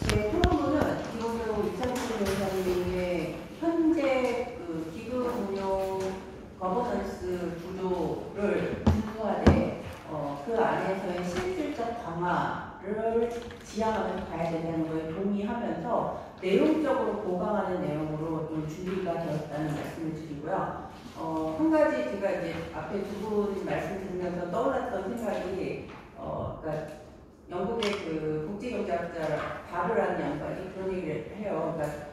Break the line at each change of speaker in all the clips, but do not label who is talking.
제 토론문은 기본적으로 이창수 변호사님의 현재 기금 운용 거버넌스 구조를 준수하되 그 안에서의 실질적 강화를 지향하면서 가야 된다는 거에 동의하면서 내용적으로 보강하는 내용으로 좀 준비가 되었다는 말씀을 드리고요. 한 가지 제가 이제 앞에 두 분 말씀 드리면서 떠올랐던 생각이 그러니까 영국의 그 국제경제학자 바르라는 양반이 그런 얘기를 해요. 그러니까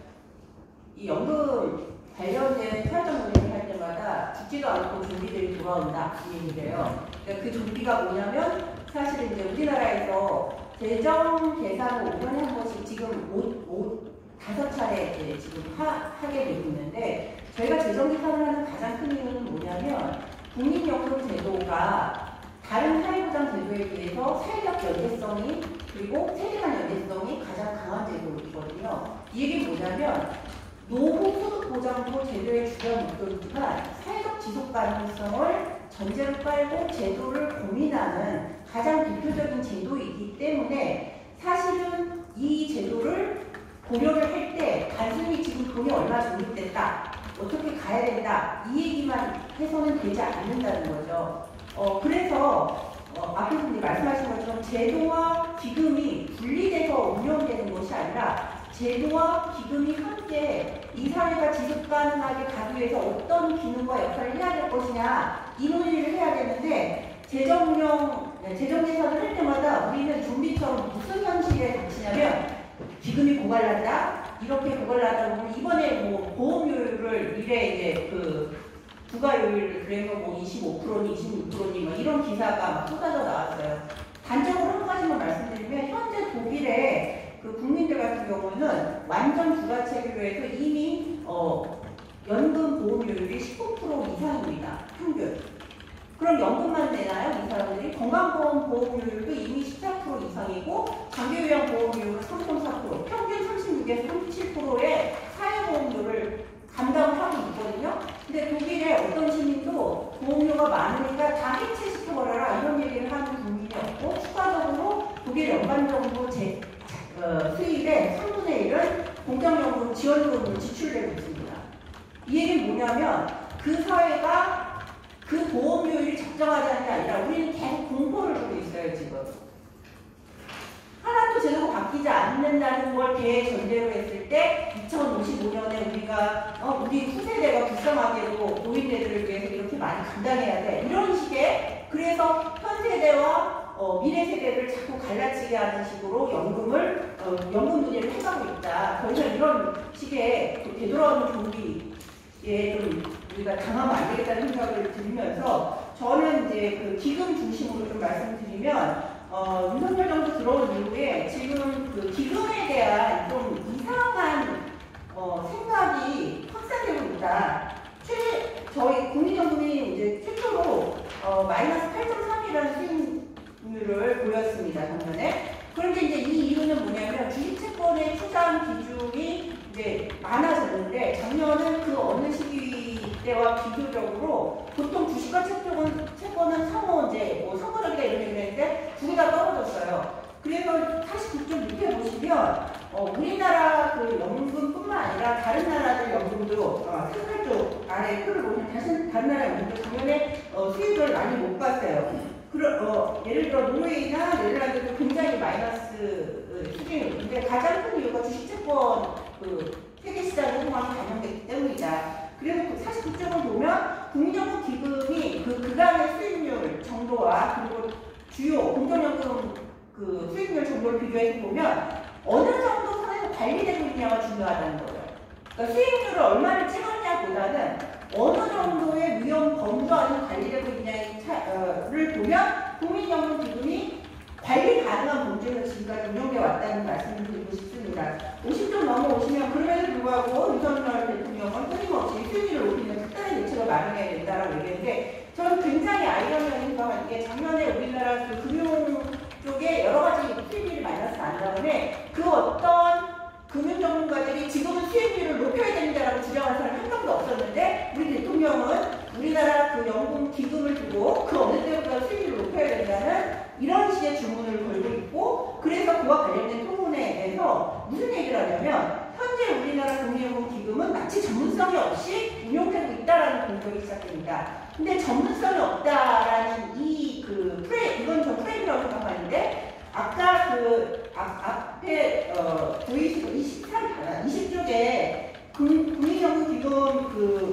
이 연금 관련된 사회적 논의를 할 때마다 죽지도 않고 좀비들이 돌아온다 이 얘기래요. 그러니까 그 좀비가 뭐냐면 사실은 이제 우리나라에서 재정 계산을 5년에 한 번씩 지금 5차례 지금 하게 되고 있는데 저희가 재정 계산을 하는 가장 큰 이유는 뭐냐면 국민연금 제도가 다른 사회보장 제도에 비해서 사회적 연계성이 그리고 세계관 연계성이 가장 강한 제도이거든요. 이 얘기는 뭐냐면 노후 소득 보장도 제도의 주요 목표이지만 사회적 지속 가능성을 전제로 깔고 제도를 고민하는 가장 대표적인 제도이기 때문에 사실은 이 제도를 고려를 할 때 단순히 지금 돈이 얼마 적립됐다, 어떻게 가야 된다 이 얘기만 해서는 되지 않는다는 거죠. 그래서 앞에서 말씀하신 것처럼 제도와 기금이 분리돼서 운영되는 것이 아니라 제도와 기금이 함께 이 사회가 지속 가능하게 가기 위해서 어떤 기능과 역할을 해야 될 것이냐 이 논의를 해야 되는데 재정 계산을 할 때마다 우리는 좀비처럼 무슨 현실에 닥치냐면 기금이 고갈난다 이렇게 고갈나다 보면 이번에 뭐 보험료율을 미래 이제 그 부가요율을 그래서 뭐 25%니 26%니 뭐 이런 기사가 막 쏟아져 나왔어요. 단적으로 한 가지만 말씀드리면 현재 독일의 그 국민들 같은 경우는 완전 부가체계로 해서 이미 연금 보험료율이 19% 이상입니다. 평균. 그럼 연금만 내나요? 이 사람들이? 건강보험 보험료율도 이미 14% 이상이고 장기요양 보험료율은 3.4%, 평균 36에서 37%의 사회보험료를 감당을 하고 있거든요. 근데 독일의 어떤 시민도 보험료가 많으니까 다 해체시켜버려라 이런 얘기를 하는 국민이 없고 추가적으로 독일 연간정부 수입의 3분의 1은 공적연금 지원금으로 지출되고 있습니다. 이 얘기는 뭐냐면 그 사회가 그 보험료율이 적정하다는 게 아니라 우리는 계속 공포를 주고 있어요. 지금 하나도 제대로 바뀌지 않는다는 걸 대전제로 했을 때 2055년에 우리가 우리 후세대가 불쌍하게도 노인네들을 위해서 이렇게 많이 감당해야 돼 이런 식의 그래서 현 세대와 미래 세대를 자꾸 갈라치게 하는 식으로 연금 논의를 해가고 있다. 더 이상 이런 식의 되돌아오는 좀비에 좀 우리가 당하면 안 되겠다는 생각을 들으면서 저는 이제 그 기금 중심으로 좀 말씀드리면 윤석열 정부 들어온 이후에 지금 그 기금에 대한 좀 이상한 생각이 확산되고 있다. 저희 국민연금이 이제 최초로 마이너스 8.3이라는 수익률을 보였습니다. 작년에. 그런데 이제 이 이유는 뭐냐면 주식채권에 투자한 비중이 이제 많아졌는데 작년은 그 어느 시기 때와 비교적으로 보통 주식과 채권은 상호 이제 뭐 선거력이다 이런 얘기를 했는데 두 개 다 떨어졌어요. 그래서 49.6회 보시면 우리나라 그 연금뿐만 아니라 다른 나라들 연금도 상팔쪽 아래 표를 보시면 다른 나라 연금도 작년에 수익을 많이 못 봤어요. 예를 들어 노르웨이나 네덜란드도 굉장히 마이너스 수준인데 가장 큰 이유가 주식채권 세계 시장에 호황이 반영됐기 때문이다. 그래서 49쪽을 보면 국민연금 기금이 그간의 수익률 정도와 그리고 주요 공적연금 수익률 정도를 비교해서 보면 어느 정도 선에서 관리되고 있냐가 중요하다는 거예요. 그러니까 수익률을 얼마를 찍었냐보다는 어느 정도의 위험 범주 안에 관리되고 있냐를 보면 국민연금 기금이 관리 가능한 범주에서 지금까지 운영되어 왔다는 말씀을 드리고 싶습니다. 50점 넘어오시면 그럼에도 불구하고 윤석열 대통령은 끊임없이 수익률을 높이는 특단의 대책을 마련해야 된다라고 얘기했는데 저는 굉장히 아이러니한 건 이게 작년에 우리나라 그 금융 쪽에 여러 가지 수익률이 마이너스 난 다음에 그 어떤 금융전문가들이 지금은 수익률을 높여야 된다라고 주장하는 사람이 한 명도 없었는데 우리 대통령은 우리나라 그 연금 기금을 두고 그 어느 때보다 수익률을 높여야 된다는 이런 식의 주문을 걸고 있고 그래서 그와 관련된 무슨 얘기를 하냐면 현재 우리나라 국민연금기금은 마치 전문성이 없이 운용되고 있다라는 공격이 시작됩니다. 근데 전문성이 없다라는 이건 저 프레임이라고 생각하는데 아까 앞에 20쪽에 국민연금기금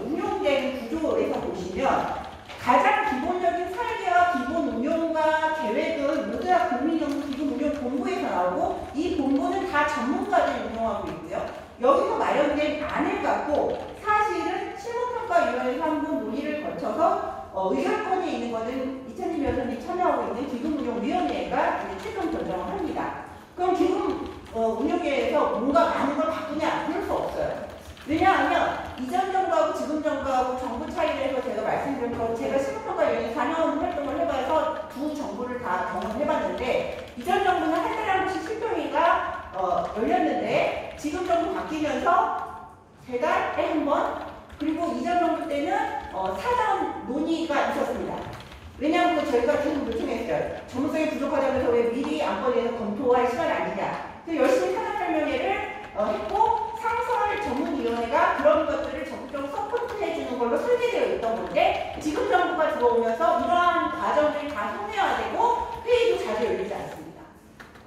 운용된 구조에서 보시면 가장 기본적인 설계와 기본 운용과 계획은 모두 다 국민연금기금 운용본부에서 나오고 이 본부는 다 전문가들이 운영하고 있고요. 여기서 마련된 안을 갖고 사실은 실무평가위원회에서 한번 논의를 거쳐서 의결권이 있는 것은 이찬님 여사님이 참여하고 있는 기금운용위원회가 최종 결정을 합니다. 그럼 기금 운용위에서 뭔가 많은 걸 바꾸냐? 그럴 수 없어요. 왜냐하면 이전 정부하고 지금 정부하고 정부 차이를 해서 제가 말씀드린 건 제가 실무평가위원회 4년 활동을 해봐서 두 정부를 다 경험해봤는데 이전 정부는 한 달에 한 번씩 실평위가 열렸는데 지금 정부 바뀌면서 3달에 한 번 그리고 이전 정부 때는 사전 논의가 있었습니다. 왜냐하면 저희가 계속 요청했어요. 전문성이 부족하다면서 왜 미리 안건에서 검토할 시간이 아니냐. 그래서 열심히 사전 설명회를 했고 상설 전문위원회가 그런 것들을 적극적으로 서포트해주는 걸로 설계되어 있던 건데 지금 정부가 들어오면서 이러한 과정들이 다 현대화되고 회의도 자주 열리지 않습니다.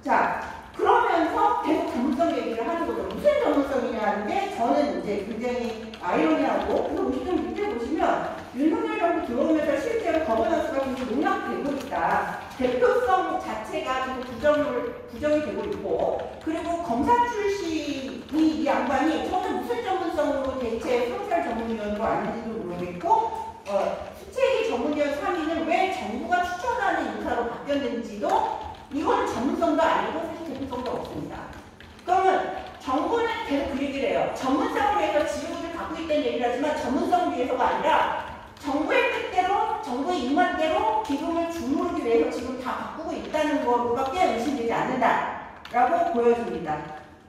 자, 그러면서 계속 전문성 얘기를 하는 거죠. 무슨 전문성이냐는 게 저는 이제 굉장히 아이러니하고 그래서 50점 밑에 보시면 윤석열 정부 들어오면서 실제로 거버넌스가 굉장히 농락되고 있다. 대표성 자체가 계속 부정이 되고 있고 그리고 검사 출신이 이 양반이 저는 무슨 전문성으로 대체 상설 전문위원으로 앉는지도 모르겠고 수채기 전문위원 3위는 왜 정부가 추천하는 인사로 바뀌었는지도 이거는 전문성도 아니고 사실 대표성도 없습니다. 그러면 정부는 계속 그 얘기를 해요. 전문성을 위해서 지역을 갖고 있다는 얘기를 하지만 전문성을 위해서가 아니라 정부의 뜻대로, 정부의 입맛대로 기금을 주무르기 위해서 지금 다 바꾸고 있다는 것밖에 의심되지 않는다라고 보여집니다.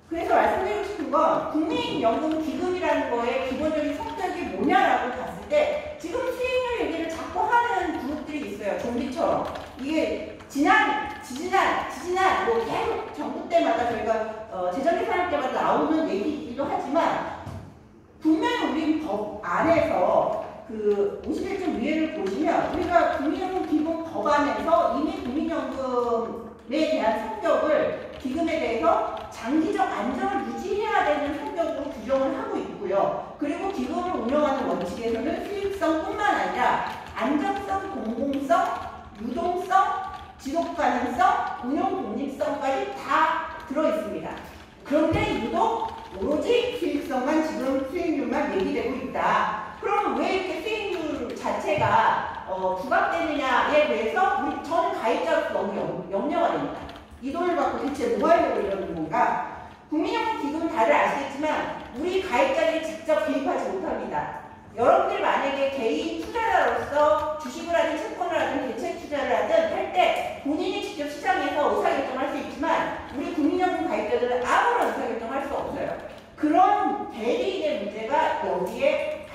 그래서 말씀드리고 싶은 건 국민연금기금이라는 거의 기본적인 성격이 뭐냐라고 봤을 때 지금 수익률 얘기를 자꾸 하는 그룹들이 있어요. 좀비처럼. 이게 지지난 뭐 계속 정부 때마다 저희가 재정계산할 때마다 나오는 얘기이기도 하지만 분명히 우리 법 안에서 그 51조 위에를 보시면 우리가 국민연금 기본 법안에서 이미 국민연금에 대한 성격을 기금에 대해서 장기적 안정을 유지해야 되는 성격으로 규정을 하고 있고요. 그리고 기금을 운영하는 원칙에서는 수익성뿐만 아니라 안정성, 공공성, 유동성, 지속 가능성, 운영 독립성까지 다 들어있습니다. 그런데 유독 오로지 수익성만 지금 수익률만 얘기되고 있다. 그럼 왜 이렇게 수익률 자체가 부각되느냐에 대해서 저는 가입자로서 너무 염려가 됩니다. 이 돈을 받고 대체 뭐 하려고 이러는 건가? 국민연금 기금은 다들 아시겠지만 우리 가입자들이 직접 개입하지 못합니다. 여러분들 만약에 개인 투자자로서 주식을 하든 채권을 하든 대체 투자를 하든 할 때 본인이 직접 시장에서 의사결정할 수 있지만 우리 국민연금 가입자들은 아무런 의사결정할 수 없어요. 그런 대리인의 문제가 여기에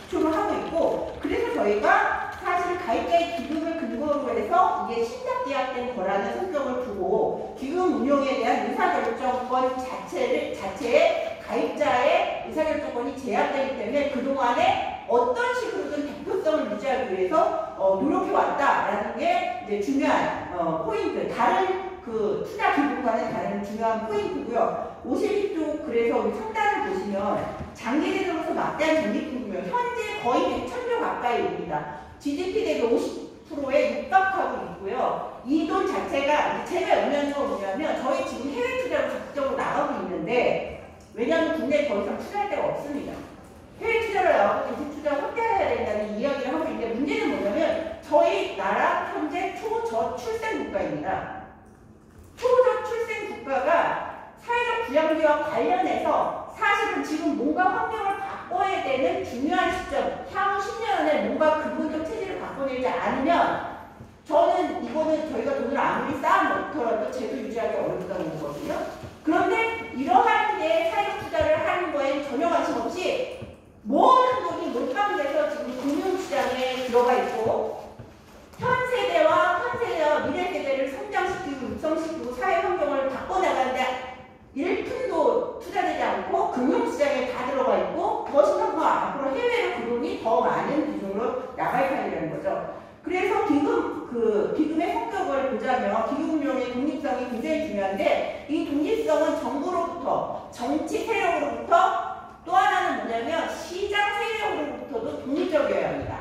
기초를 하고 있고 그래서 저희가 사실 가입자의 기금을 근거로 해서 이게 신작계약된 거라는 성격을 두고 기금 운용에 대한 의사결정권 자체에 가입자의 의사결정권이 제한되기 때문에 그동안에 어떤 식으로든 대표성을 유지하기 위해서 노력해왔다라는 게 이제 중요한 포인트. 다른 그 투자 기금과는 다른 중요한 포인트고요. 52쪽 그래서 우리 상단을 보시면 장기제도로서 막대한 적립금융 현재 거의 100,000조 가까이입니다. GDP 대비 50%에 육박하고 있고요. 이 돈 자체가 제가 의미하는 건 뭐냐면 저희 지금 해외 투자로 적극적으로 나가고 있는데 왜냐하면 국내에 더 이상 투자할 데가 없습니다. 해외 투자를 나가고 대체 투자 확대해야 된다는 이야기를 하고 있는데 문제는 뭐냐면 저희 나라 현재 초저출생 국가입니다. 초저출생 국가가 사회적 부양비와 관련해서 사실은 지금 뭔가 환경을 바꿔야 되는 중요한 시점, 향후 10년 안에 뭔가 근본적 체제를 바꿔내지 않으면 저는 이거는 저희가 돈을 아무리 쌓아놓더라도 제도 유지하기 어렵다는 거거든요. 그런데 이러한 게 사회적 투자를 하는 거에 전혀 관심 없이 모든 돈이 몰빵돼서 지금 금융시장에 들어가 있고 현 세대와 미래 세대를 성장시키고 육성시키고 사회 환경을 바꿔나가는데 독립성은 정부로부터, 정치 세력으로부터, 또 하나는 뭐냐면 시장 세력으로부터도 독립적이어야 합니다.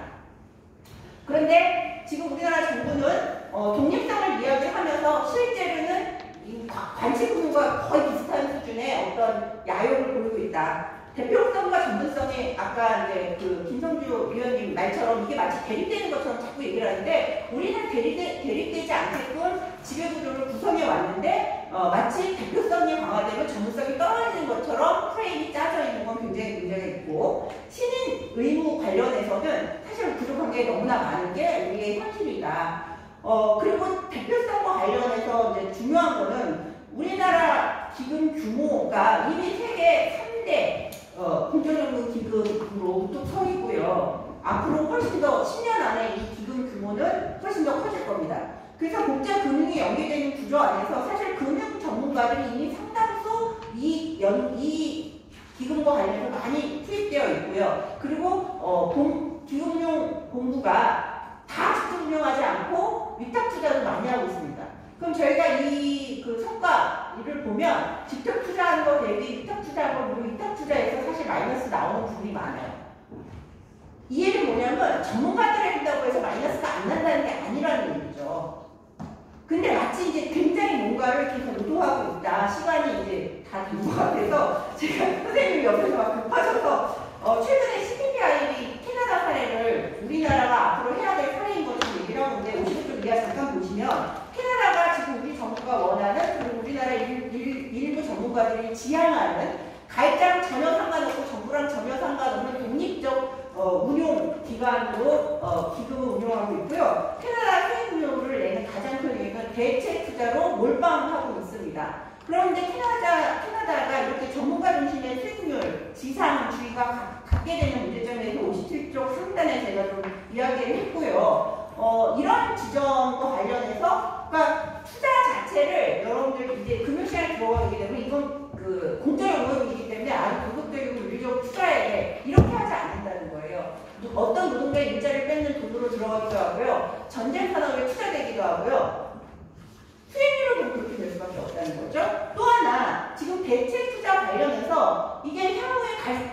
그런데 지금 우리나라 정부는 독립성을 이야기하면서 실제로는 관치부문과 거의 비슷한 수준의 어떤 야욕을 보이고 있다. 대표성과 전문성이 아까 이제 그 김성주 위원님 말처럼 이게 마치 대립되는 것처럼 자꾸 얘기를 하는데 우리는 대립되지 않게끔 지배구조를 구성해 왔는데 마치 대표성이 강화되면 전문성이 떨어지는 것처럼 프레임이 짜져 있는 건 굉장히 문제가 있고 신인 의무 관련해서는 사실 구조관계가 너무나 많은 게 우리의 현실이다. 그리고 대표성과 관련해서 이제 중요한 거는 우리나라 기금 규모가 이미 세계 3대 공정연금 기금으로 우뚝 서 있고요. 앞으로 훨씬 더 10년 안에 이 기금 규모는 훨씬 더 커질 겁니다. 그래서 국제 금융이 연계되는 구조 안에서 사실 금융 전문가들이 이미 상당수 이 기금과 관련해서 많이 투입되어 있고요. 그리고 기금융 본부가 다 직접 운영하지 않고 위탁 투자를 많이 하고 있습니다. 그럼 저희가 그 성과를 보면 직접 투자하는 거 대비 위탁 투자하고 그리고 위탁 투자에서 사실 마이너스 나오는 부분이 많아요. 이 얘기는 뭐냐면 전문가들이 한다고 해서 마이너스가 안 난다는 게 아니라는 얘기죠. 근데 마치 이제 굉장히 뭔가를 계속 의도하고 있다. 시간이 이제 다 된 것 같아서 제가 선생님이 옆에서 막 급하셔서 최근에 CPPIB 캐나다 사례를 우리나라가 앞으로 해야 될 사례인 것처럼 얘기를 하는데 50쪽 이하 잠깐 보시면 캐나다가 지금 우리 정부가 원하는 그리고 우리나라 일부 전문가들이 지향하는 가입자랑 전혀 상관없고 정부랑 전혀 상관없는 독립적 운용 기관으로 기금을 운용하고 있고요. 캐나다 수익률을 내는 가장 큰 이유는 대체 투자로 몰빵하고 있습니다. 그런데 캐나다가 이렇게 전문가 중심의 수익률 지상주의가 갖게 되는 문제점에서 57쪽 상단에 제가 좀 이야기를 했고요. 이런 지점과 관련해서 그러니까 투자 자체를 여러분들 이제 금융시장에 들어가게 되면 이건 그 공짜의 오염이기 때문에 아주 도덕적이고 윤리적으로 투자해야 돼. 이렇게 하지 않는다는 거예요. 어떤 노동자의 일자리를 뺏는 돈으로 들어가기도 하고요. 전쟁 산업에 투자되기도 하고요. 수익률을 그렇게 될 수밖에 없다는 거죠. 또 하나 지금 대체 투자 관련해서 이게 향후에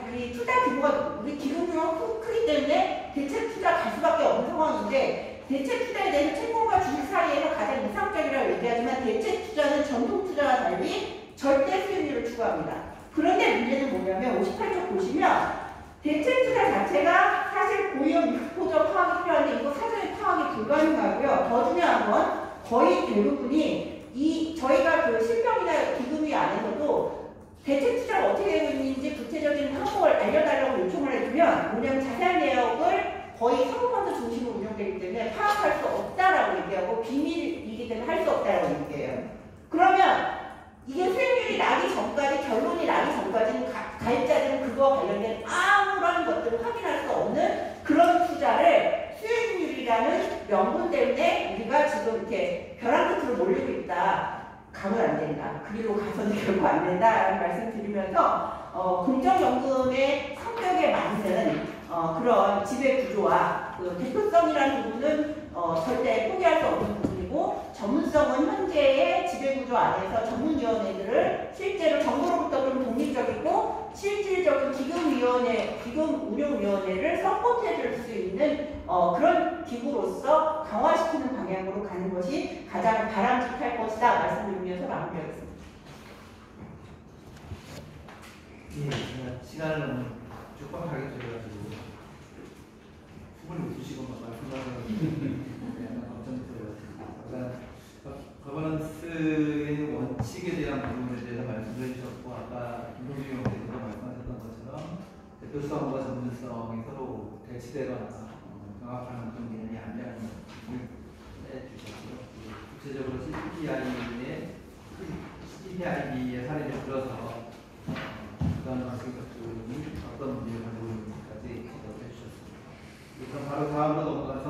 우리 투자 규모가 우리 기금 규모가 크기 때문에 대체 투자 갈 수밖에 없는 상황인데 대체 투자에 대해서 채권과 주식 사이에서 가장 이상적이라고 얘기하지만 대체 투자는 전통 투자와 달리 절대 수익률을 추구합니다. 그런데 문제는 뭐냐면 58쪽 보시면 대체 투자 자체가 사실 고위험 리스크적 파악이 필요한데 이거 사전에 파악이 불가능하고요. 더 중요한 건 거의 대부분이 저희가 그 실명이나 기금위 안에서도 대체 투자가 어떻게 되고 있는지 구체적인 항목을 알려달라고 요청을 해주면 뭐냐면 자세한 내역을 거의 사모펀드 중심으로 운영되기 때문에 파악할 수 없다라고 얘기하고 비밀이기 때문에 할 수 없다라고 얘기해요. 그러면 이게 수익률이 나기 전까지 결론이 나기 전까지는 가입자들은 그거와 관련된 아무런 것들을 확인할 수 없는 그런 투자를 수익률이라는 명분 때문에 우리가 지금 이렇게 벼랑 끝으로 몰리고 있다. 가면 안 된다. 그 길로 가서는 결국 안 된다라는 말씀 드리면서 공정연금의 성격에 맞는 그런 지배 구조와 그 대표성이라는 부분은 절대 포기할 수 없는 부분이고 전문성은 현재의 지배 구조 안에서 전문위원회들을 실제로 정부로부터 좀 독립적이고 실질적인 기금 운용위원회를 서포트해줄 수 있는 그런 기구로서 강화시키는 방향으로 가는 것이 가장 바람직할 것이다 말씀드리면서 마무리하겠습니다.
예, 제가 시간을 너무 촉박하게 줄여가지고 숨을 못 쉬시고 말씀하시는 약간 걱정스러워요. 그러니까 거버넌스의 원칙에 대한 부분에 대해서 말씀해 주셨고 아까 김동주 의원께서도 말씀하셨던 것처럼 대표성과 전문성이 서로 대치되거나 경합하는 그런 개념이 아니라는 말씀을 해주셨고요. 구체적으로 CPPIB의 사례를 들어서 그런 것들이 어떤 문제를 가지고 있는지까지 지적을 해주셨습니다. 그럼 바로 다음으로 넘어가서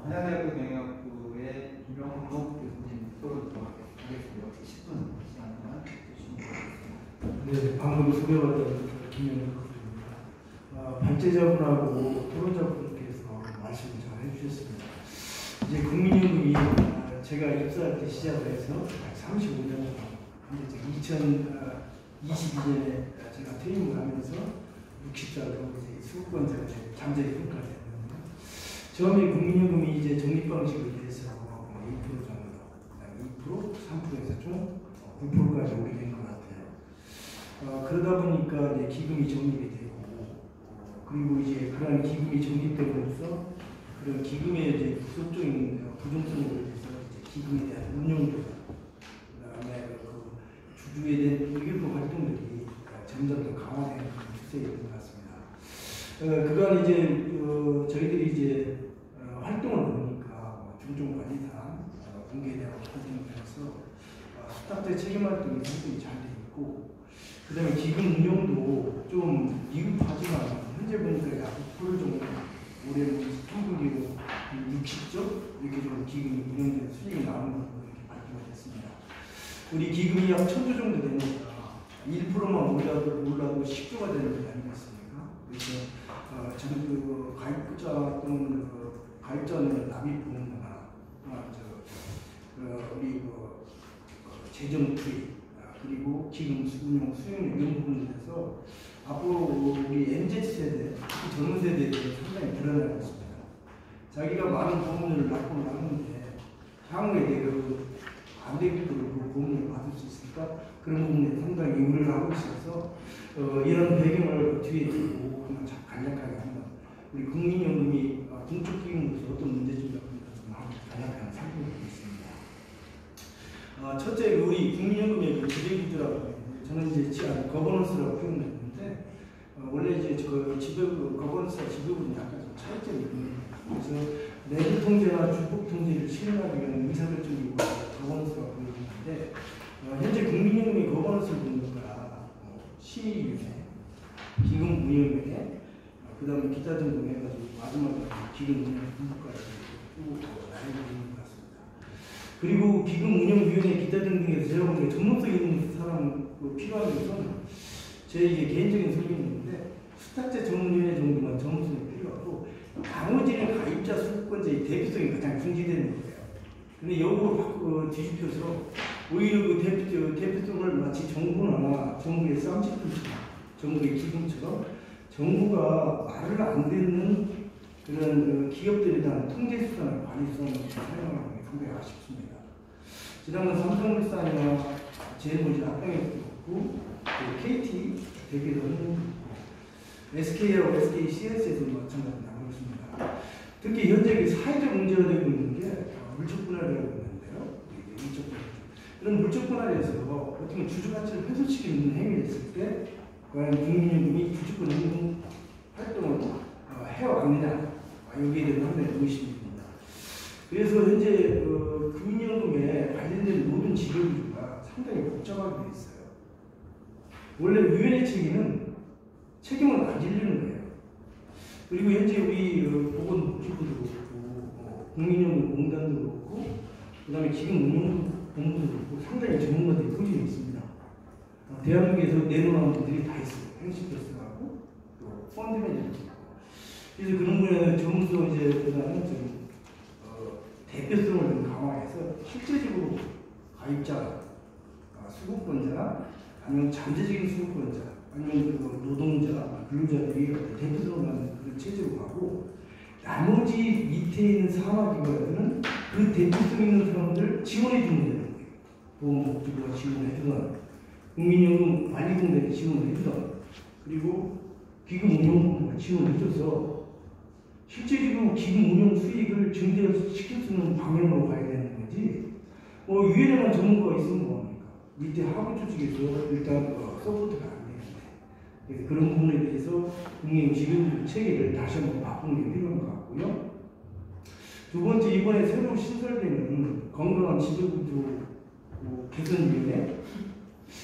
한양대학교 경영학부의 김영동 교수님 토론 들어가겠습니다. 10분 시간만 주시면 되겠습니다.
네, 방금 소개받은 김영동 교수입니다. 발제자분하고 토론자분께서 말씀을 잘 해주셨습니다. 이제 국민연금이 제가 입사할 때 시작을 해서 35년 이제 2022년에 제가 퇴임을 하면서 60살로 이제 수급권자가 잠재히 평가됐는데 처음에 국민연금이 이제 적립 방식을 위해서 2% 정도, 2%, 3%에서 총 9%까지 오게 된 것 같아요. 그러다 보니까 이제 기금이 적립이 되고 그리고 이제 그런 기금이 적립됨으로써 그런 기금의 이제 구속적인 부정성을 위해서 이제 기금에 대한 운용도 그다음에 그 주주에 대한 일부 활동들이 점점 더 강화되는 추세에 있는 것 같습니다. 그간 이제 저희들이 이제 활동을 보니까 중종관리단 공개대학 활동에서 수탁자 책임 활동이 상당히 잘 돼 있고 그다음에 기금 운용도 좀 미흡하지만 현재 보니까 약 9% 정도 올해 3분기로 60조 이렇게 좀 기금이 운영되는 수익이 나오는 것으로 이렇게 발표가 됐습니다. 우리 기금이 약 1000조 정도 되니까 1%만 올라도 10조가 되는 게 아니겠습니까? 그래서 전부 가입자 또는 가입자는 납입보험료나 우리 재정 투입 그리고 기금 운용 수익률 이런 부분에 대해서 앞으로 우리 MZ세대, 특히 젊은 세대에 상당히 불안해하고 있습니다. 자기가 많은 보험료를 납부를 하는데 향후에 내가 안 되도록 그 보험료를 받을 수 있을까? 그런 부분에 상당히 우려를 하고 있어서 이런 배경을 뒤에 두고 한번 간략하게 한번 우리 국민연금이 공적기금으로서 어떤 문제점이 있는지 간략하게 살펴보겠습니다. 첫째, 우리 국민연금의 그 지배구조라고 저는 이제 거버넌스라고 표현했는데 원래 이제 그 거버넌스와 지배구조는 약간 좀 차이점이 있거든요. 그래서 내부 통제나 주복 통제를 실행하기 위한 의사결정이고 거버넌스라고 표현했는데 현재 국민연금의 거버넌스를 보니까 시위위원회, 기금운용위원회, 그 다음에 기타 등등 해가지고 마지막에 기금운용 분부까지 나뉘고 있는 것 같습니다. 그리고 기금운용위원회 기타 등등에서 제가 보기에 전문성 있는 사람 필요한 것은 제 개인적인 설명인데 수탁자 전문위원회 정도만 전문성이 필요하고 나머지는 가입자 수급권자의 대표성이 가장 중시되는 거예요. 근데 역으로 뒤집혀서 오히려 그 대표성을 마치 정부나 정부의 쌈짓돈처럼 정부의 기금처럼 정부가 말을 안 듣는 그런 기업들에 대한 통제 수단을 관리성을 사용하는 게 상당히 아쉽습니다. 지난번 삼성물산이나 제일모직 합병에도 그렇고 KT 대표로는 SK하고 SKCS에도 마찬가지라고 했습니다. 특히 현재 사회적 문제가 되고 있는 게 물적 분할이라고 있는데요. 물적 분할. 이런 물적 분할에서 어떻게 주주 가치를 훼손시키는 행위를 했을 때 과연 국민연금이 주주권 행동 활동을 해왔느냐 여기에 대한 상당히 의심입니다. 그래서 현재 국민연금에 관련된 모든 지배구조가 상당히 복잡하게 되어 있어요. 원래 위원회 책임을 안 지르는 거예요. 그리고 현재 우리 보건복지부도 그렇고 국민연금공단도 그렇고 그 다음에 기금운용본부도 그렇고 상당히 전문가들이 꾸준히 있습니다. 대한민국에서 내놓은 분들이 다 있어요. 행시플러스하고 또 펀드 매니저도 있고. 그래서 그런 분야는 전문성 이제보다는 좀 대표성을 좀 강화해서 실제적으로 가입자, 수급권자, 아니면 잠재적인 수급권자, 아니면 그 노동자, 근로자들이 대표성을 갖는 그런 체제로 가고 나머지 밑에 있는 산하기관들은 그 대표성 있는 사람들 지원해 주면 되는 거예요. 보건복지부가 지원해 주던 국민연금 관리공단이 지원해 주던 그리고 기금운용본부가 지원해 줘서 실제적으로 기금운용 수익을 증대시킬 수 있는 방향으로 가야 되는 거지 위원회만 전문가가 있으면 뭐합니까? 밑에 하부 조직에서 일단 서포트가 안 되는데 그런 부분에 대해서 국민 지배구조 체계를 다시 한번 바꾸는 게 필요한 것 같고요. 두 번째, 이번에 새로 신설되는 건강한 지배구조 개선위원회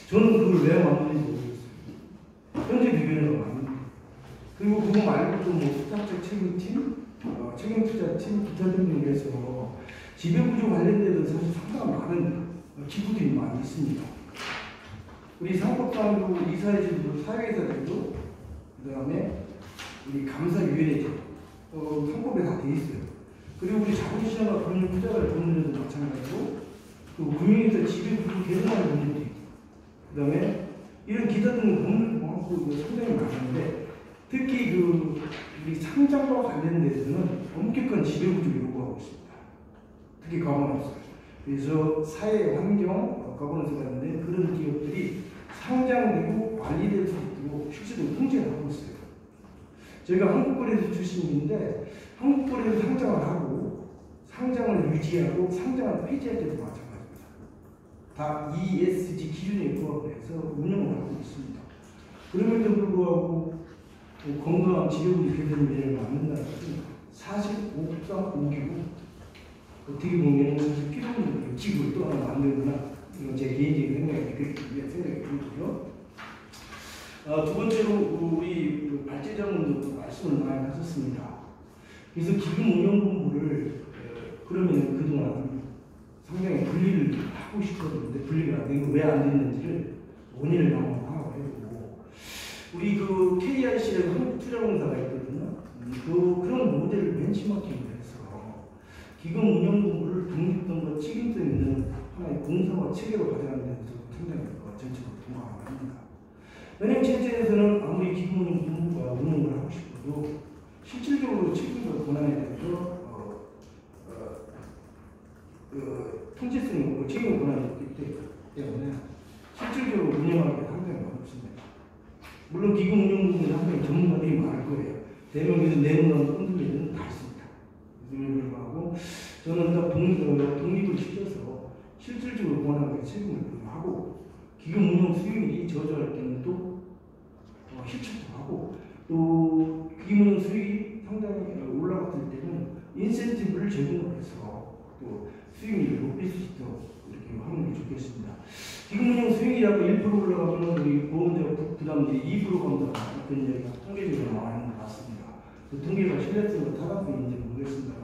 저는 그걸 왜 만드는지 모르겠어요. 현재 위원회가 많은데 그리고 그거 말고 또 수탁자 책임팀, 책임투자팀, 기타 등등을 해서 지배구조 관련돼서 사실 상당히 많은 기구들이 많이 있습니다. 우리 상법상도 이사회제도 사회이사제도 그 다음에 우리 감사위원회제 상법에 다 돼 있어요. 그리고 우리 자본시장과 금융투자를 돕는 데도 마찬가지고 그 금융에서 지배구조 개선하는 분들도 있고 그다음에 이런 기타 등등 법률 많고 상당히 많은데 특히 우리 상장과 관련돼서는 엄격한 지배구조를 요구하고 있습니다. 특히 가버넌스. 그래서 사회 환경 가버넌스 관련된 그런 기업들이 상장되고 관리될 수 있도록 실제로 통제를 하고 있어요. 저희가 한국거래소 출신인데 한국거래소 상장을 하고 상장을 유지하고 상장을 폐지할 때도 마찬가지입니다. 다 ESG 기준에 부합해서 운영을 하고 있습니다. 그럼에도 불구하고 건강한 지배구조 개선을 만든다는 것은 사실 옥상 오기고 어떻게 보면 사실 필요한 기구를 또 하나 만들거나 이건 제 개인적인 생각이 그렇게 생각이 들고요. 두 번째로 우리 발제자분도 말씀을 많이 하셨습니다. 그래서 기금 운영본부를 그러면 그동안 상당히 분리를 하고 싶었는데 분리가 안 되고 왜 안 됐는지를 원인을 한번 파악을 해보고 우리 KIC라고 한국투자공사가 있거든요. 그런 모델을 벤치마킹을 해서 기금 운영본부를 독립성과 책임성 있는 하나의 공사와 체계로 가져가는 데서 상당히 전체적으로 동감을 합니다. 은행 체제에서는 아무리 기금 운영본부가 운영을 하고 싶어도 실질적으로 책임과 권한에 대해서 통제성이 없고 책임 권한이 있기 때문에 실질적으로 운영하기 상당히 어렵습니다. 물론 기금 운영본부는 상당히 전문가들이 많을 거예요. 대명에서 내놓는 흔들리는 다 있습니다. 그럼에도 불구하고 저는 더 독립을 시켜서 실질적으로 권한과 책임을 하고 기금 운영 수익이 저조할 때는 또 실책도 하고 또 기금 운영 수익이 상당히 올라갔을 때는 인센티브를 제공을 해서 또 수익률을 높일 수 있도록 이렇게 하는 게 좋겠습니다. 기금 운영 수익이라고 1% 올라가면 우리 보험자 부담들이 2% 간다 그런 이야기가 통계적으로 나와 있는 것 같습니다. 그 통계가 신뢰성과 타당성인지 모르겠습니다.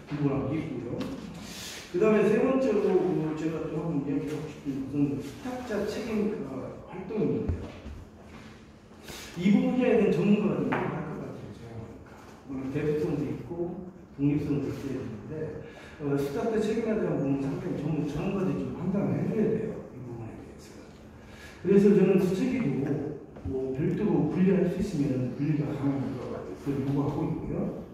부분하고 있고요. 그 다음에 세 번째로 제가 또 한번 이야기하고 싶은 것은 투자자 책임 활동인데요. 이 부분에 대한 전문가가 좀 필요할 것 같아요. 제가 보니까. 물론 대표성도 있고 독립성도 있어야 되는데 투자자 책임에 대한 부분은 상당히 전문가들이 좀 판단을 해줘야 돼요. 이 부분에 대해서. 그래서 저는 수책이도 별도로 분리할 수 있으면 분리가 가능한 걸 요구하고 있고요.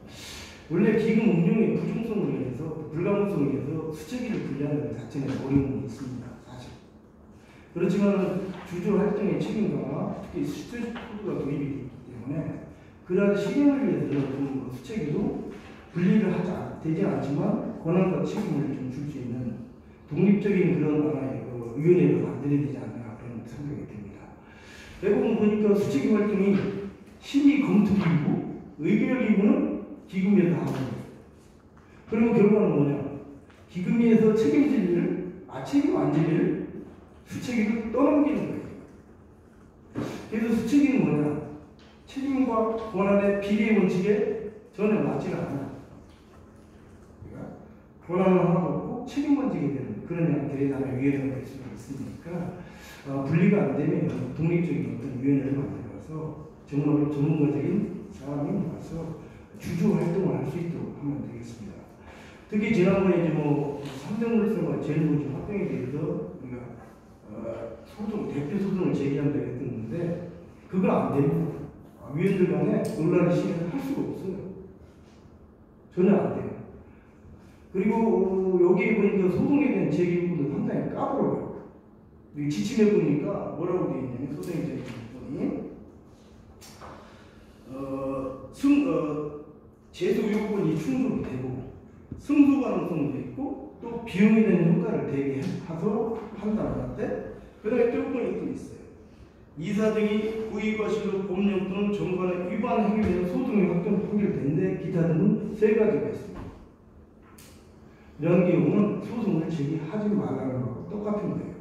원래 기금 운용의 부중성으로 인해서 불가능성으로 인해서 수책이를 분리하는 것 자체는 어려움이 있습니다. 사실. 그렇지만 주주 활동의 책임과 특히 수책 코드가 도입이 되기 때문에 그러한 실현을 위해서는 수책이도 분리를 되지 않지만 권한과 책임을 좀 줄 수 있는 독립적인 그런 하나의 위원회를 만들어야 되지 않나 그런 생각이 듭니다. 대부분 보니까 수책이 활동이 심의 검토기구, 의결기구는 기금에서 하는 거예요. 그러면 결과는 뭐냐? 기금에서 책임질 일을, 책임 안 질 일을 수책위로 떠넘기는 거예요. 그래서 수책위는 뭐냐? 책임과 권한의 비례 원칙에 전혀 맞지가 않아요. 그러니까 권한은 하나가 없고 책임만 지게 되는 그런 형태의 하나의 위원회가 될 수가 있으니까 분리가 안 되면 독립적인 어떤 위원회를 만들어서 정말 전문가적인 사람이 와서 주주 활동을 할 수 있도록 하면 되겠습니다. 특히 지난번에 이제 삼성물산과 제일모직 합병에 대해서 우리가 대표 소송을 제기한다고 했었는데 그거 안 됩니다. 위원들 간에 논란을 시행할 수가 없어요. 전혀 안 돼요. 그리고 여기에 보니까 소송에 대한 제기부분도 상당히 까불어요. 지침에 보니까 뭐라고 되어 있냐면 소송의 제기부분이 제소 요건이 충족이 되고 승소 가능성도 있고 또 비용에 대한 효과를 대게 해서 판단할 때 그 다음에 조건이 또 있어요. 이사 등이 구입과 실로 법령 또는 정관의 위반 행위에 소송이 판결되는데 기타 등은 세 가지가 있습니다. 이런 경우는 소송을 제기하지 말라는 것과 똑같은 거예요.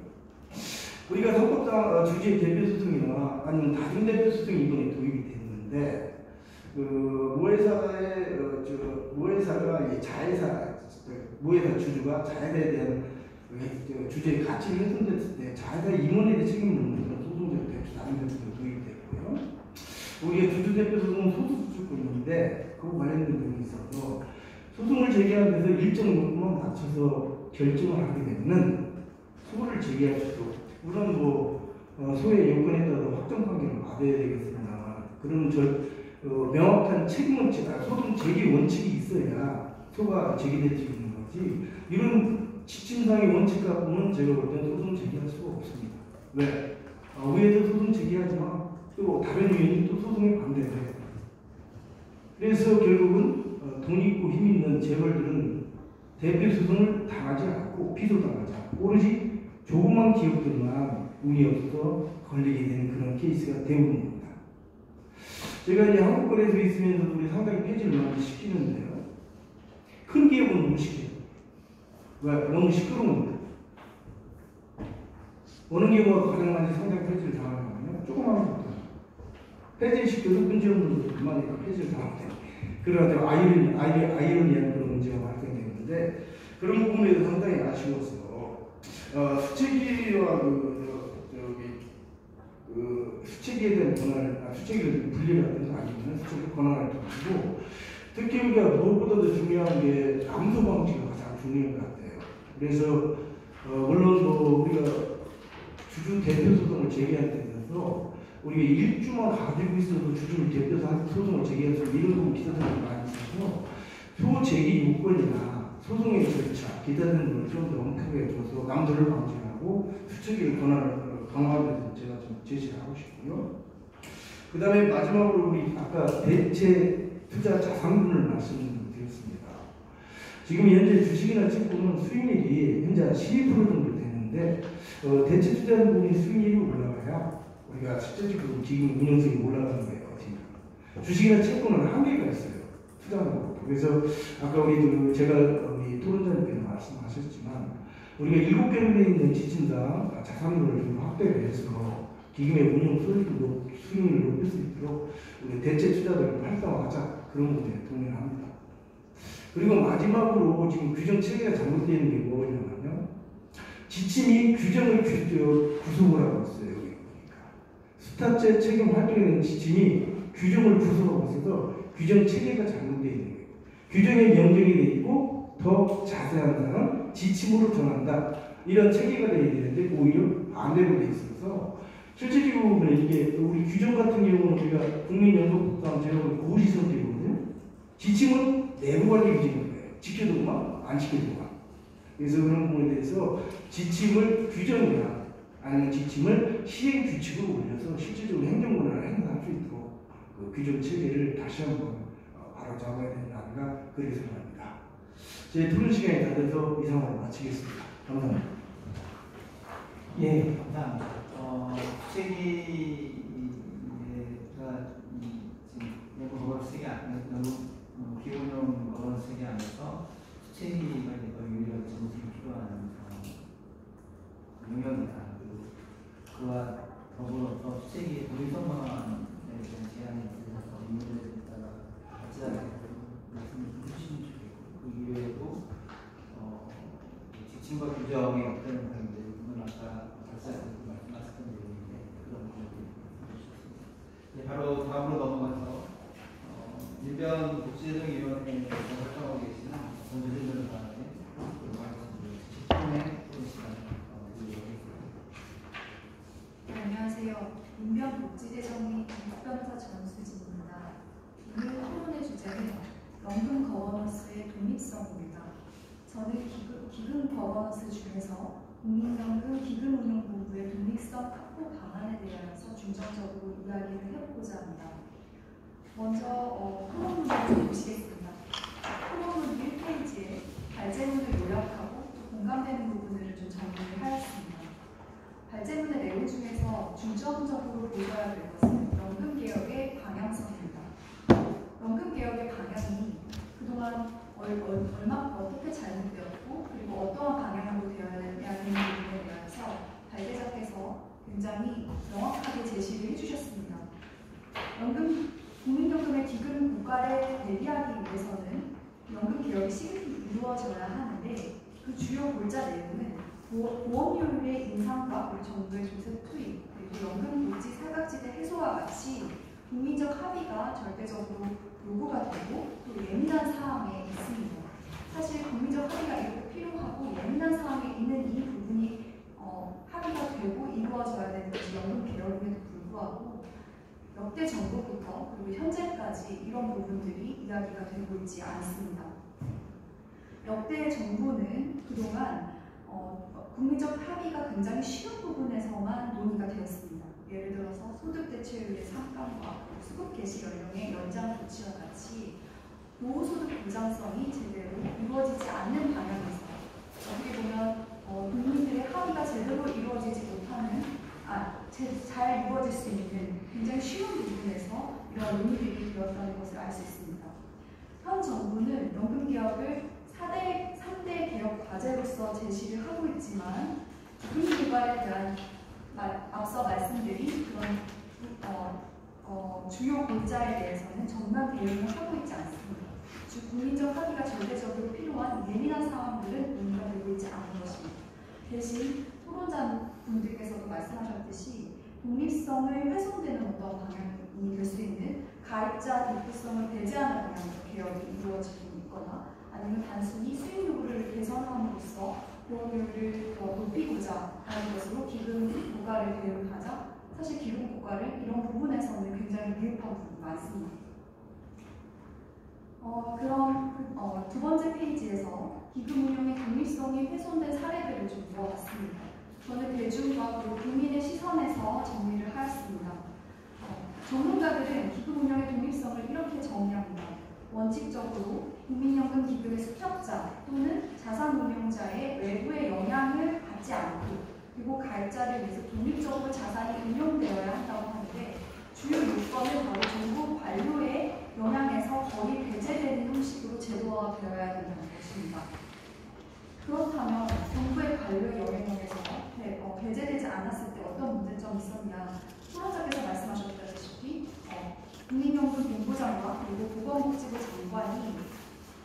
우리가 선법상 주주의 대표소송이나 아니면 다중대표소송이 이번에 도입이 됐는데 모회사가 자회사 모회사 주주가 자회사에 대한 주주의 가치를 훼손됐을 때 자회사 임원에 대해 책임을 묻는 그런 소송제도 대표 다중대표소송이 도입됐고요. 우리가 주주대표 소송은 소수주권인데 그거 관련된 부분이 있어서 소송을 제기하기 위해서 일정 요건만 맞춰서 결정을 하게 되면 소를 제기할 수도 물론 소외 요건에 따라 확정 판결을 받아야 되겠습니다. 그러면 명확한 책임 원칙, 소송 제기 원칙이 있어야 소가 제기될 수 있는 거지. 이런 지침상의 원칙 갖고는 제가 볼 때는 소송 제기할 수가 없습니다. 왜? 위에서 소송 제기하지만 또 다른 위원이 또 소송에 반대해. 그래서 결국은 돈 있고 힘 있는 재벌들은 대표 소송을 당하지 않고 피소당하지 않고 오로지 조그만 기업들만 운이 없어서 걸리게 되는 그런 케이스가 대부분입니다. 제가 이제 한국거래소에 있으면서 우리 상당히 폐지를 많이 시키는데요. 큰 기업은 못 시켜요. 왜? 너무 시끄러운. 어느 기업가 가장 많이 상장 폐지를 당하냐면요. 조그만 것도 폐지시켜도 문제없는 것도 그만이니까 폐지를 당하는데 그래가지고 아이러니한 그런 문제가 발생했는데 그런 부분에서 상당히 아쉬워서 수체기와 수체기에 대한 권한을 수체기를 분리하든가 아니면 수체기 권한을 두고 특히 우리가 무엇보다도 중요한 게 감소 방지가 가장 중요한 것 같아요. 그래서 물론 우리가 주주 대표 소송을 제기할 때 있어서 우리가 일주만 가지고 있어도 주주를 대표해서 소송을 제기할 수 있는 이런 부분 기사들이 많이 있어서 소 제기 요건이나 소송의 절차, 기타 등을 좀 더 엄격하게 줘서 남들을 방지하고 수체기의 권한을 강화하는 데서 제가 좀 제시를 하고 싶고요. 그 다음에 마지막으로 우리 아까 대체 투자 자산분을 말씀드렸습니다. 지금 현재 주식이나 채권은 수익률이 현재 12% 정도 되는데 대체 투자하는 부분이 수익률이 올라가야 우리가 실질적으로 기금 운영성이 올라가는 거예요. 주식이나 채권은 한계가 있어요. 투자하는 거. 그래서 아까 제가 우리 토론자님께서 말씀하셨지만 우리가 7개월에 있는 지침상 자산분을 좀 확대를 해서 기금의 운영 수익률을 높일 수 있도록 우리 대체 투자를 활성화하자 그런 부분에 동의를 합니다. 그리고 마지막으로 지금 규정 체계가 잘못되어 있는 게 뭐냐면요. 지침이 규정을 구속을 하고 있어요. 여기 보니까. 수탁제 책임 활동에 대한 지침이 규정을 구속하고 있어서 규정 체계가 잘못되어 있는 거예요. 규정에 명령이 되어 있고 더 자세한 사항은 지침으로 정한다. 이런 체계가 되어야 되는데 오히려 반대로 되어 있어서 실질적으로 이게 우리 규정 같은 경우는 우리가 국민연금법상 제가 고시성격이거든요. 지침은 내부 관리 규정인 거예요. 지켜두고만 안 지켜두고만. 그래서 그런 부분에 대해서 지침을 규정이나 아니면 지침을 시행 규칙으로 올려서 실질적으로 행정권을 행사할 수 있도록 그 규정 체계를 다시 한번 바로잡아야 된다는가 그렇게 생각합니다. 제 토론 시간이 다 돼서 이상으로 마치겠습니다. 감사합니다.
예, 감사합니다. 수체기가 지금 연구 거버넌스가 기본용 거버넌스가 아니어서 수체기가 유일하게 정책이 필요한 영역이다. 그리고 그와 더불어서 수체기의 도의성 방안에 대한 제안이 있어서 이 문제에 따라 같이 말씀을 해주시면 좋겠고 그 이외에도 지침과 규정의 어떤 방법들은 아까 말씀하셨던 내용인데 그런 부분을 해주셨습니다. 바로 다음으로 넘어가서 일변복지재정위원회에서 활동하고 계시는 전주진 변호사의 직분의 시간을 드리겠습니다.
안녕하세요. 인변복지재정위 변호사 전수진입니다. 오늘 토론의 주제는 연금 거버넌스의 독립성입니다. 저는 기금 거버넌스 중에서 국민연금 기금운용본부의 독립성 확보 방안에 대해서 중점적으로 이야기를 해보고자 합니다. 먼저 토론문을 좀 보시겠습니다. 토론문 1페이지에 발제문을 요약하고 또 공감되는 부분을 좀 정리를 하였습니다. 발제문의 내용 중에서 중점적으로 보셔야 될 것은 연금개혁의 방향성입니다. 연금개혁의 방향이 그동안 어떻게 잘못되었고 그리고 어떠한 방향으로 되어야 되냐는 부분에 대해서 발제자께서 굉장히 명확하게 제시를 해주셨습니다. 국민연금의 기금 고갈에 대비하기 위해서는 연금개혁이 시급히 이루어져야 하는데 그 주요 골자 내용은 보험료율의 인상과 그리고 정부의 조세 투입, 그리고 연금복지 사각지대 해소와 같이 국민적 합의가 절대적으로 요구가 되고 또 예민한 사항에 있습니다. 사실 국민적 합의가 이렇게 필요하고 예민한 사항에 있는 이 부분이 합의가 되고 이루어져야 되는 것이 연금 개혁임에도 불구하고 역대 정부부터 그리고 현재까지 이런 부분들이 이야기가 되고 있지 않습니다. 역대 정부는 그동안 국민적 합의가 굉장히 쉬운 부분에서만 논의가 되었습니다. 예를 들어서 소득 대체율의 상한과 수급 개시 연령의 연장 조치와 같이 노후소득 보장성이 제대로 이루어지지 않는 방향에서 어떻게 보면 국민들의 합의가 제대로 이루어지지 못하는 잘 이루어질 수 있는 굉장히 쉬운 부분에서 이런 논의들이 되었다는 것을 알 수 있습니다. 현 정부는 연금 개혁을 3대 개혁 과제로서 제시를 하고 있지만 기금 고갈에 대한 앞서 말씀드린 그런 주요 골자에 대해서는 전면 대응을 하고 있지 않습니다. 즉 국민적 합의가 절대적으로 필요한 예민한 상황들은 논의가 되고 있지 않은 것입니다. 대신 토론자분들께서도 말씀하셨듯이 독립성을 훼손되는 어떤 방향이 될 수 있는 가입자 대표성을 배제하는 방향으로 개혁이 이루어지고 있거나 아니면 단순히 수익 요구를 개선함으로써 보험료를 더 높이고자 하는 것으로 기금 고갈을 대응하자 사실 기금 고갈은 이런 부분에서는 굉장히 미흡한 부분이 많습니다. 그럼 두 번째 페이지에서 기금 운용의 독립성이 훼손된 사례들을 좀 모아봤습니다. 저는 대중과 그리고 국민의 시선에서 정리를 하였습니다. 전문가들은 기금 운용의 독립성을 이렇게 정의합니다. 원칙적으로 국민연금 기금의 수탁자 또는 자산 운용자의 외부의 영향을 받지 않고 그리고 가입자를 위해서 독립적으로 자산이 운용되어야 한다고 하는데 주요 요건은 바로 정부 관료의 영향에서 거의 배제되는 형식으로 제도화되어야 된다는 것입니다. 그렇다면 정부의 관료의 영향력에서 배제되지 않았을 때 어떤 문제점이 있었냐? 토론자께서 말씀하셨다시피 국민연금 본부장과 그리고 보건복지부 장관이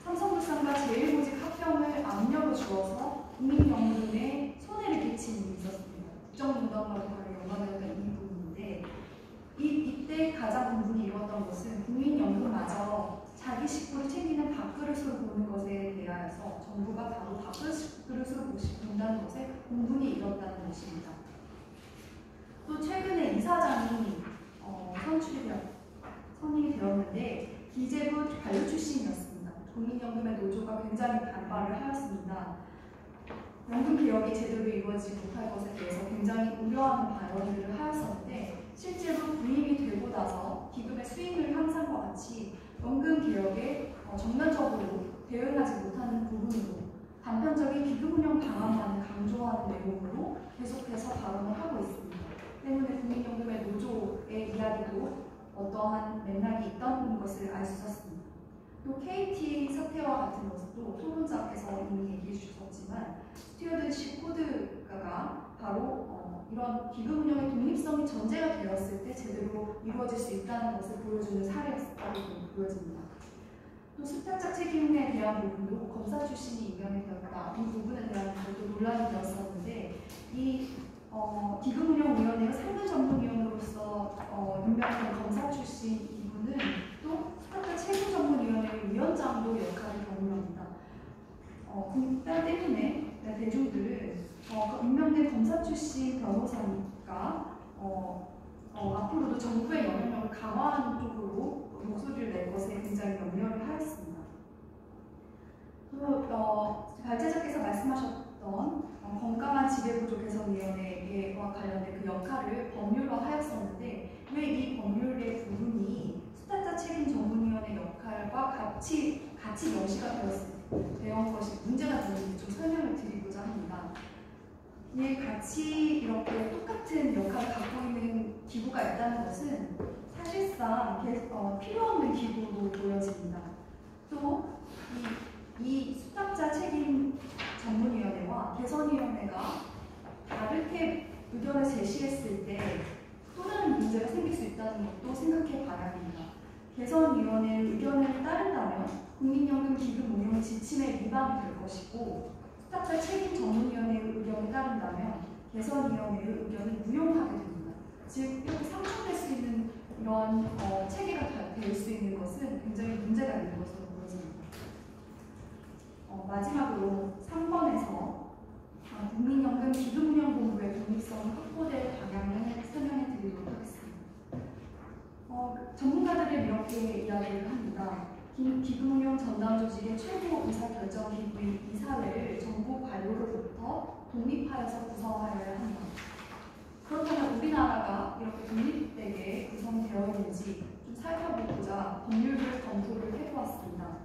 삼성물산과 제일모직 합병을 압력을 주어서 국민연금에 손해를 끼친 일이 있었습니다. 국정농단과도 바로 연관되었던 이 부분인데 이때 가장 분분이 이루었던 것은 국민연금마저 자기 식구를 챙기는 밥그릇으로 보는 것에 대하여서 정부가 바로 밥그릇으로 본다는 것에 공분이 일었다는 것입니다. 또 최근에 이사장이 선임이 되었는데 기재부 관료 출신이었습니다. 국민연금의 노조가 굉장히 반발을 하였습니다. 연금 개혁이 제대로 이루어지지 못할 것에 대해서 굉장히 우려하는 발언들을 하였었는데 실제로 부임이 되고 나서 기금의 수익률 향상과 같이 연금 개혁에 전면적으로 대응하지 못하는 부분으로 단편적인 기금 운영 방안만을 강조하는 내용으로 계속해서 발언을 하고 있습니다. 때문에 국민연금의 노조의 이야기도 어떠한 맥락이 있다는 것을 알 수 있었습니다. 또 KT 사태와 같은 것도 토론자께서 이미 얘기해 주셨지만 스튜어드십 코드가 바로 이런 기금 운영의 독립성이 전제가 되었을 때 제대로 이루어질 수 있다는 것을 보여주는 사례였다고 보여집니다. 또 수탁자 책임에 대한 부분도 검사 출신이 임명이 되었다. 이 부분에 대한 것도 논란이 되었었는데 이 기금운용위원회가 상근 전문위원으로서 임명된 검사 출신 이분은 또 수탁자 책임 전문위원회 위원장도 역할을 겸임합니다. 때문에 대중들은 임명된 검사 출신 변호사니까 앞으로도 정부의 영향력을 강화하는 쪽으로 목소리를 낼 것에 굉장히 염려를 하였습니다. 또 발제자께서 말씀하셨던 건강한 지배구조 개선위원회와 관련된 그 역할을 법률화하였었는데 왜 이 법률의 부분이 수탁자 책임 전문위원회 역할과 같이 명시가 되었을 것이 문제가 되는지 좀 설명을 드리고자 합니다. 이 같이 이렇게 똑같은 역할을 갖고 있는 기구가 있다는 것은 사실상 필요 없는 기구로 보여집니다. 또 이 수탁자 책임 전문위원회와 개선위원회가 다르게 의견을 제시했을 때 또 다른 문제가 생길 수 있다는 것도 생각해 봐야 합니다. 개선위원회의 의견을 따른다면 국민연금 기금 운용 지침에 위반이 될 것이고 수탁자 책임 전문위원회의 의견을 따른다면 개선위원회의 의견을 무용하게 됩니다. 즉 이렇게 상충될 수 있는 이런 체계가 될 수 있는 것은 굉장히 문제가 있는 것으로 보여집니다. 마지막으로 3번에서 국민연금 기금운용본부의 독립성이 확보될 이렇게 이야기를 합니다. 기금운용 전담 조직의 최고 의사결정 기구인 이사회를 정부 관료로부터 독립하여서 구성하여야 한다. 그렇다면 우리나라가 이렇게 독립되게 구성되어 있는지 좀 살펴보고자 법률을 검토를 해보았습니다.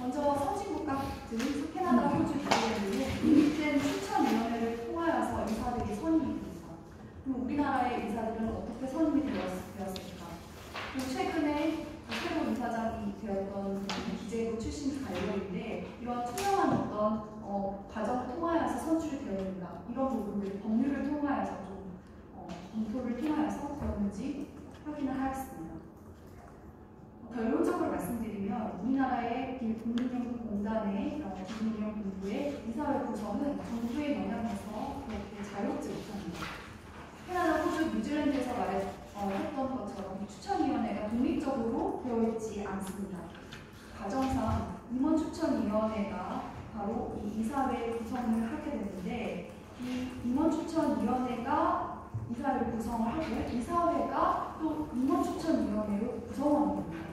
먼저 선진국가들 캐나다, 호주, 미국에는 독립된 추천위원회를 통하여서 이사들이 선임이 됩니다. 그럼 우리나라의 이사들은 어떻게 선임이 되었을까? 최근에 새로 이사장이 되었던 기재부 출신 관료인데 이런 투명한 어떤 과정을 통하여서 선출이 되었는가 이런 부분을 법률을 통하여서 좀 검토를 통하여서 되었는지 확인을 하였습니다. 결론적으로 말씀드리면 우리나라의 국민연금공단의 기금운용본부의 이사회 구성은 정부의 영향에서 그렇게 자유롭지 못합니다. 캐나다, 호주, 뉴질랜드에서 했던 것처럼 추천위원회가 독립적으로 되어 있지 않습니다. 과정상 임원추천위원회가 바로 이 이사회 구성을 하게 되는데 이 임원추천위원회가 이사회를 구성을 하고 이사회가 또 임원추천위원회로 구성하는 겁니다.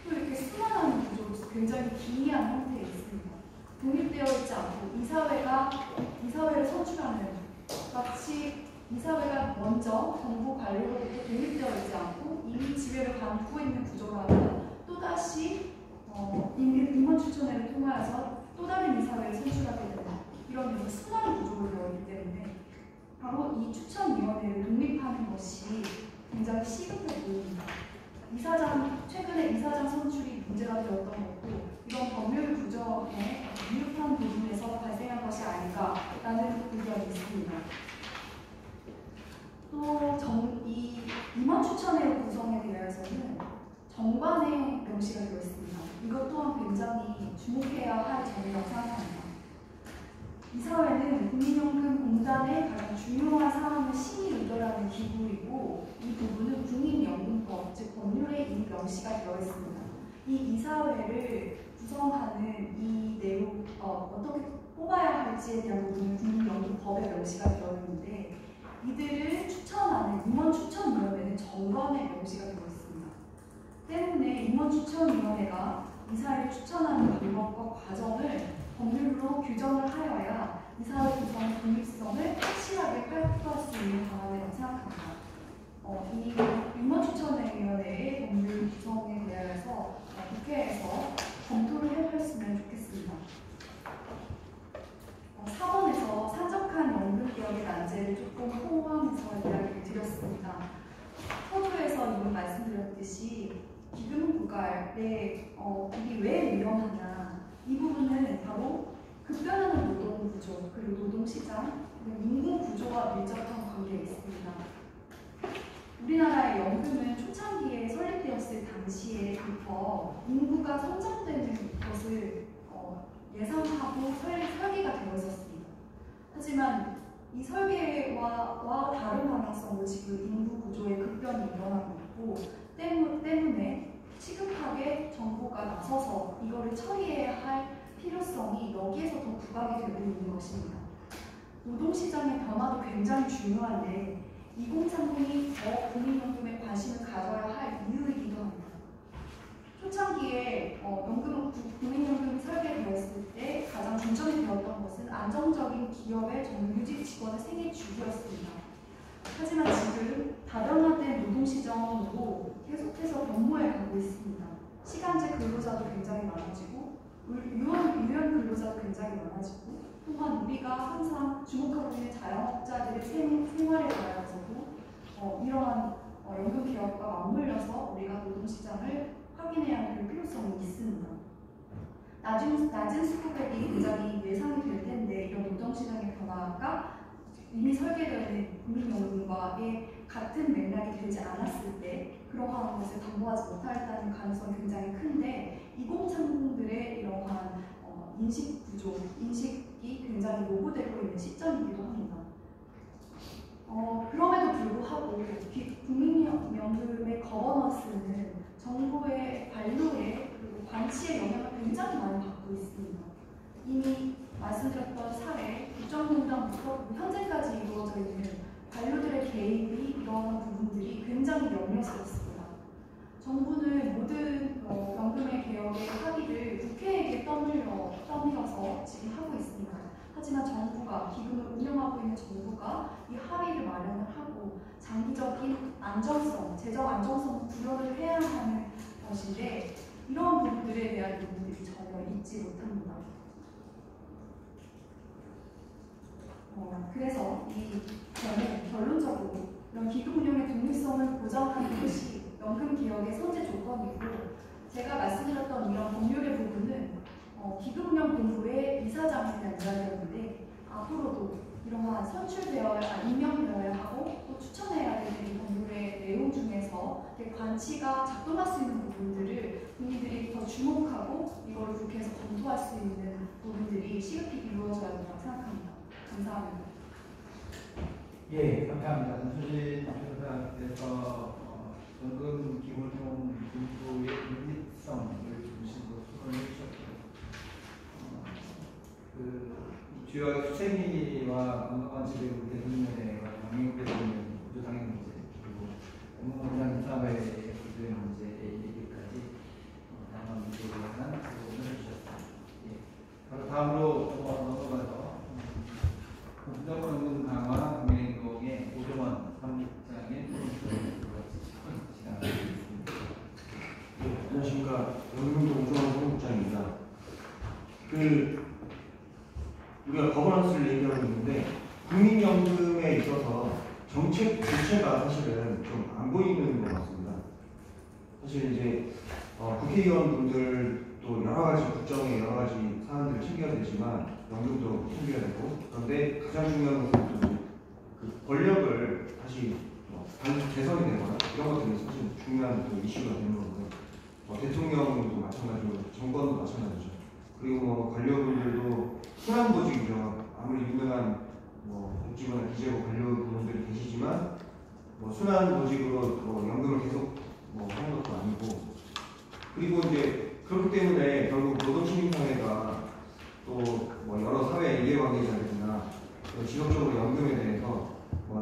또 이렇게 수많은 구조, 굉장히 기이한 형태에 있습니다. 독립되어 있지 않고 이사회를 선출하는 마치 이사회가 먼저 정부 관료로부터 독립되어 있지 않고 이미 지배를 받고 있는 구조라면 또다시 임원추천회를 통하여서 또 다른 이사회를 선출하게 되는 이런 수많은 구조로 되어 있기 때문에 바로 이 추천위원회를 독립하는 것이 굉장히 시급해 보입니다. 최근에 이사장 선출이 문제가 되었던 것도 이런 법률 구조의 미흡한 부분에서 발생한 것이 아닌가라는 의견이 있습니다. 또 이 임원 추천회 구성에 대해서는 정관의 명시가 되어 있습니다. 이것 또한 굉장히 주목해야 할 점이라고 생각합니다. 이사회는 국민연금공단의 가장 중요한 사항을 심의 의결하는 기구이고 이 부분은 국민연금법, 즉 법률에 이미 명시가 되어 있습니다. 이 이사회를 구성하는 이 내용, 어떻게 뽑아야 할지에 대한 부분은 국민연금법에 명시가 되어 있는데 이들을 추천하는 임원추천위원회는 정관에 명시가 되어 있습니다. 때문에 임원추천위원회가 이사회를 추천하는 방법과 과정을 법률로 규정을 하여야 이사회 구성의 독립성을 확실하게 확보할 수 있는 방안이라고 생각합니다. 이 임원추천위원회의 법률 구성에 대해서 국회에서 검토를 해보았으면 좋겠습니다. 4번에서 산적한 연금개혁의 난제를 조금 포함해서 이야기를 드렸습니다. 서두에서 이미 말씀드렸듯이 기금국가의 이게 왜 위험하냐 이 부분은 바로 급변하는 노동구조 그리고 노동시장 그리고 인구구조와 밀접한 관계에 있습니다. 우리나라의 연금은 초창기에 설립되었을 당시에부터 인구가 성장되는 것을 예상하고 설계가 되어 있었습니다. 하지만 이 설계와 다른 방향성으로 지금 인구 구조의 급변이 일어나고 있고 때문에 시급하게 정부가 나서서 이거를 처리해야 할 필요성이 여기에서 더 부각이 되고 있는 것입니다. 노동시장의 변화도 굉장히 중요한데 2030이 더 국민연금에 관심을 가져야 할 이유이기도 합니다. 초창기에 국민연금이 설계되었을 때 가장 중점이 되었던 것은 안정적인 기업의 정규직 직원의 생애 주기였습니다. 하지만 지금 다변화된 노동시장으로 계속해서 변모해 가고 있습니다. 시간제 근로자도 굉장히 많아지고 유연 근로자도 굉장히 많아지고 또한 우리가 항상 주목하고 있는 자영업자들의 생활에 관해서도 이러한 연금 개혁과 맞물려서 우리가 노동시장을 확인해야 할 필요성이 있습니다. 낮은 수급액이 굉장히 예상이 될 텐데 이런 노동시장의 변화가 이미 설계되어 있는 국민연금과의 같은 맥락이 되지 않았을 때 그러한 것을 담보하지 못하겠다는 가능성이 굉장히 큰데 2030들의 이러한 인식구조, 인식이 굉장히 요구되고 있는 시점이기도 합니다. 그럼에도 불구하고 국민연금의 거버넌스는 정부의 관료에 그리고 관치의 영향을 굉장히 많이 받고 있습니다. 이미 말씀드렸던 사례, 국정농단부터 현재까지 이루어져 있는 관료들의 개입이 이러한 부분들이 굉장히 염려스럽습니다. 정부는 모든 연금의 개혁의 합의를 국회에게 떠밀어서 지금 하고 있습니다. 하지만 정부가 기금을 운영하고 있는 정부가 이 합의를 마련을 하고 장기적인 안정성, 재정 안정성을 구현을 해야 하는 것인데 이런 부분들에 대한 부분들이 전혀 있지 못합니다. 그래서 저는 결론적으로 이런 기금 운영의 독립성을 보장하는 것이 연금 개혁의 선제 조건이고 제가 말씀드렸던 이런 법률의 부분은 기금 운영 본부의 이사장에 대한 이야기였는데 앞으로도 이러한 임명되어야 하고 또 추천해야 되는 이 법률의 내용 중에서 관치가 작동할 수 있는 부분들을 국민들이 더 주목하고 이걸 국회에서 검토할 수 있는 부분들이 시급히 이루어져야 된다고 생각합니다. 감사합니다.
예, 감사합니다. 전소진 변호사께서 연금 기본용 분부의 독립성을 중심으로 토론을 해주셨고요. 주요 수채미와 건강한 지배구 대통령회와 영민구 대통령 구조당의 문제 그리고 업무공장 사회의 구조의 문제에 얘기까지 다양한 문제에 대한 질문을 해주셨습니다. 예. 바로 다음으로 넘어가서 국정원금 강화 국민행동의 오정원 사무국장의 시작하겠습니다.
안녕하십니까. 연금도 오정원 사무국장입니다. 우리가 거버넌스를 얘기하고 있는데 국민연금에 있어서 정책 주체가 사실은 좀 안 보이는 것 같습니다. 사실 이제 국회의원분들도 여러 가지 국정에 여러 가지 사안들을 챙겨야 되지만 연금도 챙겨야 되고 그런데 가장 중요한 것은 또 그 권력을 다시 개선이 되거나 이런 것들이 사실 중요한 또 이슈가 되는 거고요. 대통령도 마찬가지고 정권도 마찬가지죠. 그리고 관료분들도 순환 보직이죠. 아무리 유명한 복지부나 기재부 관료분들이 계시지만 순환 보직으로 연금을 계속 하는 것도 아니고 그리고 이제 그렇기 때문에 결국 노동시민사회가 또 여러 사회 이해관계자들이나 지속적으로 연금에 대해서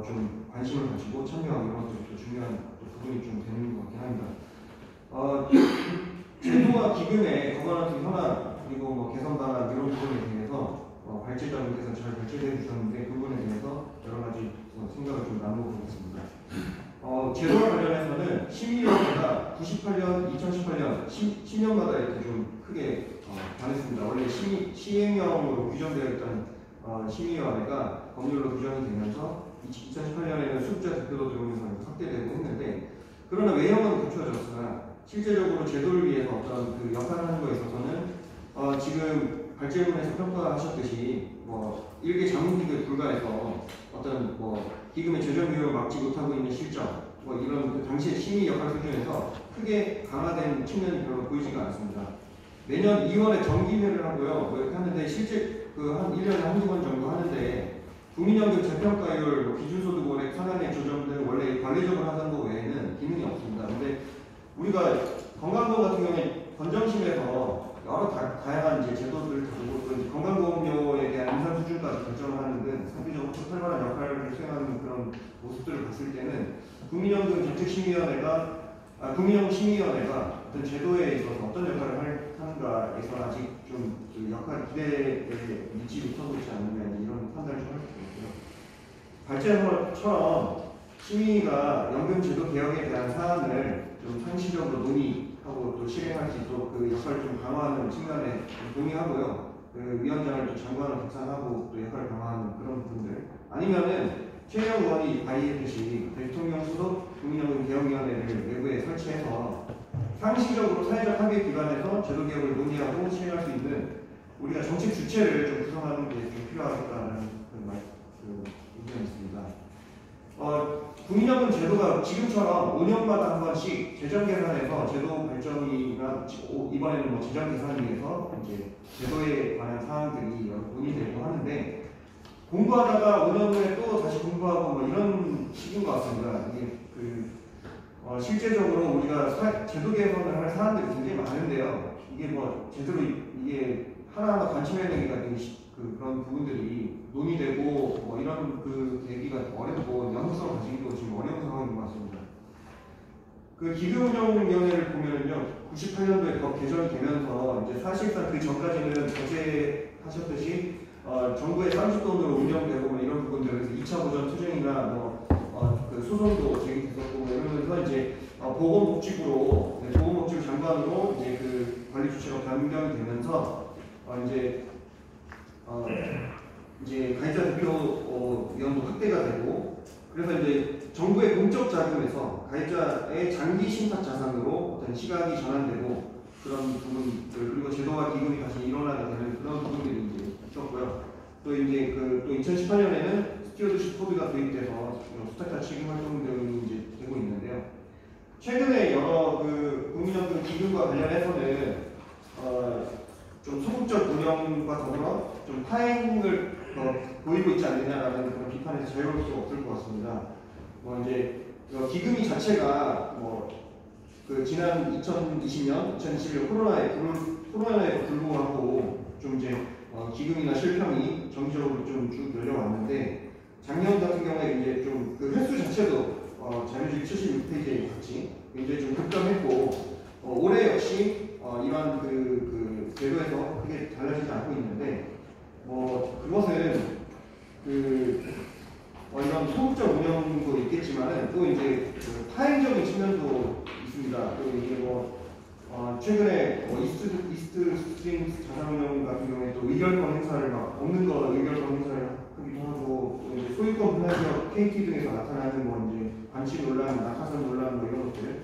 좀 관심을 가지고 참여하고 이런 것들이 또 중요한 부분이 좀 되는 것 같긴 합니다. 제도와 기금의 거버넌스 현안 그리고 개선 방안 이런 부분에 대해서 발제자분께서 잘 발제해 주셨는데 그 부분에 대해서 여러 가지 생각을 좀 나눠보겠습니다. 제도와 관련해서는 심의위원회가 98년, 2018년 10년마다 이렇게 좀 크게 변했습니다. 원래 시행령으로 규정되어 있던 심의위원회가 법률로 규정이 되면서 2018년에는 수급자 대표도 들어오면서 확대되고 했는데 그러나 외형은 갖춰졌으나 실제적으로 제도를 위해서 어떤 그 역할을 하는 거에 있어서는 지금 발제문에서 평가하셨듯이 일개 자문기구에 불과해서 어떤 기금의 재정 비용을 막지 못하고 있는 실정 이런 그 당시의 심의 역할 수준에서 크게 강화된 측면이 별로 보이지가 않습니다. 매년 2월에 정기회를 하고요. 이렇게 하는데 실제 한 1년에 한두 번 정도 하는데 국민연금 재평가율, 기준소득 원액 상한액 조정 등 원래 관례적으로 하던 거 외에는 기능이 없습니다. 근데 우리가 건강보험 같은 경우에 건정심에서 여러 다양한 이제 제도들을 두고 건강보험료에 대한 인상 수준까지 결정을 하는 등 상비적으로 활발한 역할을 수행하는 그런 모습들을 봤을 때는 국민연금 정책심의위원회가 어떤 제도에 있어서 어떤 역할을 하는가에서 아직 좀 그 역할 기대에 미치지 못하고 있지 않느냐 이런 판단을 좀 할 수 있고요. 발제처럼 심의가 연금 제도 개혁에 대한 사안을 좀 상시적으로 논의하고 또 실행할 수 있도록 그 역할을 좀 강화하는 측면에 동의하고요. 그 위원장을 또 장관을 박상하고 또 역할을 강화하는 그런 부분들 아니면은 최영 의원이 발의했듯이 대통령 소속 국민연금 개혁위원회를 외부에 설치해서 상시적으로 사회적 합의 기관에서 제도 개혁을 논의하고 실행할 수 있는 우리가 정책 주체를 좀 구성하는 게 좀 필요하겠다는 의견이 있습니다. 국민연금 제도가 지금처럼 5년마다 한 번씩 재정 계산해서 제도 발전이나 이번에는 재정 계산을 위해서 이제 제도에 관한 사항들이 논의되고 하는데 공부하다가 5년 후에 또 다시 공부하고 이런 식인 것 같습니다. 이게 실제적으로 우리가 제도 개선을 할 사람들이 굉장히 많은데요. 이게 제대로 이게 하나하나 관심해야 되기가 그런 부분들이 논의되고 이런 그 계기가 어렵고 연속성을 가지기도 지금 어려운 상황인 것 같습니다. 그 기금운용위원회를 보면은요, 98년도에 법 개정이 되면서 이제 사실상 그 전까지는 어제하셨듯이 정부의 쌍수돈으로 운영되고 뭐 이런 부분들, 그래서 2차 보전 투쟁이나 그 소송도 제기됐었고 뭐 이러면서 이제 보건복지부로 보건복지부 장관으로 이제 그 관리 주체가 변경이 되면서 이제 가입자 대표 위원도 확대가 되고, 그래서 이제 정부의 공적 자금에서 가입자의 장기 신탁 자산으로 어떤 시각이 전환되고 그런 부분들, 그리고 제도화 기금이 다시 일어나게 되는 그런 부분들이 이제 있었고요. 또 이제 또 2018년에는 스튜어드십 코드가 도입돼서 수탁자 책임 활동 등이 이제 되고 있는데요. 최근에 여러 그 국민연금 기금과 관련해서는 좀 소극적 운영과 더불어 좀 파행을 보이고 있지 않느냐라는 그런 비판에서 자유로울 수 없을 것 같습니다. 이제 기금이 자체가 그 지난 2020년, 2021년 코로나에 불구하고 좀 이제 기금이나 실평이 정기적으로 좀 쭉 늘려왔는데, 작년 같은 경우에 이제 좀 그 횟수 자체도 자료집 76페이지에 같이 굉장히 좀 급감했고, 올해 역시 이러한 그 제도에서 크게 달라지지 않고 있는데, 그것은 이런 소극적 운영도 있겠지만은 또 이제 그 파행적인 측면도 있습니다. 또 이게 최근에 이스트 스트림 자산운용 같은 경우에 또 의결권 행사를 없는 거 의결권 행사를 하기도 하고, 또 이제 소유권 분할기업 KT 등에서 나타나는 이제 반칙 논란, 낙하산 논란 이런 것들,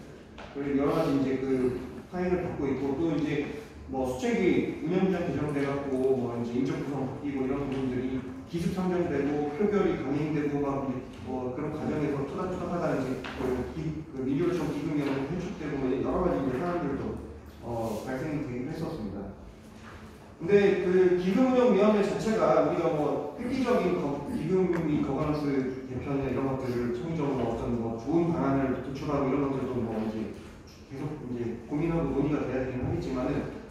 그리고 여러 가지 이제 그 파행을 받고 있고, 또 이제 수책이 운영부장 개정돼갖고 이제 인적 구성 바뀌고 이런 부분들이 기습 상정되고 표결이 강행되고 그런 과정에서 투닥투닥하다는 그 민주노총 기금위원회 회축되고 여러 가지 이제 사람들도 발생이 되긴 했었습니다. 근데 그 기금운용위원회 자체가 우리가 획기적인 기금이 거버넌스 개편이나 이런 것들을 창의적으로 어떤 좋은 방안을 도출하고 이런 것들도 이제 계속 이제 고민하고 논의가 돼야 되긴 하겠지만은,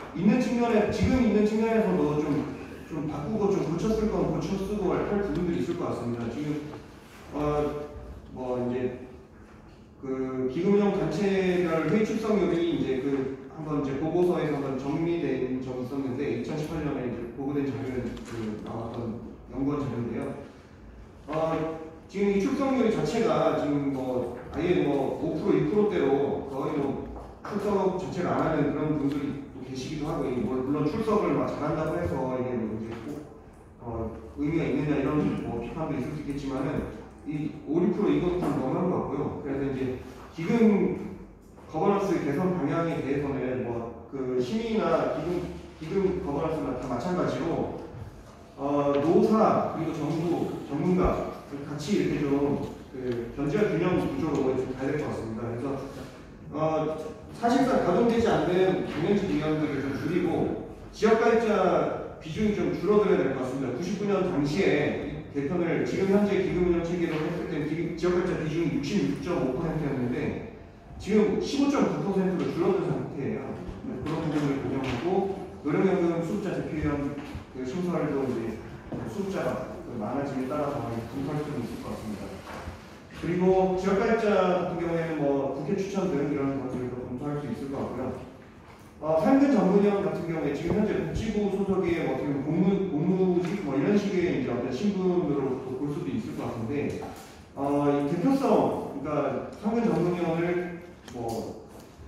지금 있는 측면에서도 좀 바꾸고 좀 고쳤을 건 고쳐쓰고 할 부분들이 있을 것 같습니다. 지금 이제 그 기금운용 단체별 회의 출석률이 이제 한번 이제 보고서에서 한번 정리된 적이 있었는데, 2018년에 이제 보고된 자료는 나왔던 연구원 자료인데요. 지금 이 출석률 자체가 지금 아예 5% 1%대로 거의 출석 자체를 안 하는 그런 분들이 계시기도 하고, 물론 출석을 잘한다고 해서 이게 이제 꼭 의미가 있느냐 이런 비판도 있을 수 있겠지만은, 이 5, 6% 이것도 좀 너무한 것 같고요. 그래서 이제 기금 거버넌스 개선 방향에 대해서는 그 시민이나 기금 거버넌스나 다 마찬가지로 노사 그리고 정부 전문가 같이 이렇게 좀 견제와 균형 구조로 좀 가야 될 것 같습니다. 그래서 사실상 가동되지 않는 경영직 위원들을 좀 줄이고 지역가입자 비중이 좀 줄어들어야 될 것 같습니다. 99년 당시에 개편을 지금 현재 기금운용 체계로 했을 때 지역가입자 비중이 66.5%였는데 지금 15.9%로 줄어든 상태예요. 그런 부분을 고정하고 노령연금 수급자 대표위원 심사를도 이제 수급자가 많아짐에 따라서 검토할 필요는 있을 것 같습니다. 그리고 지역가입자 같은 경우에는 국회 추천 등 이런 것들도 검토할 수 있을 것 같고요. 상근 전문위원 같은 경우에 지금 현재 복지부 소속의 어떻게 보면 공무직 이런 식의 이제 어떤 신분으로 볼 수도 있을 것 같은데, 이 대표성, 그러니까 상근 전문위원을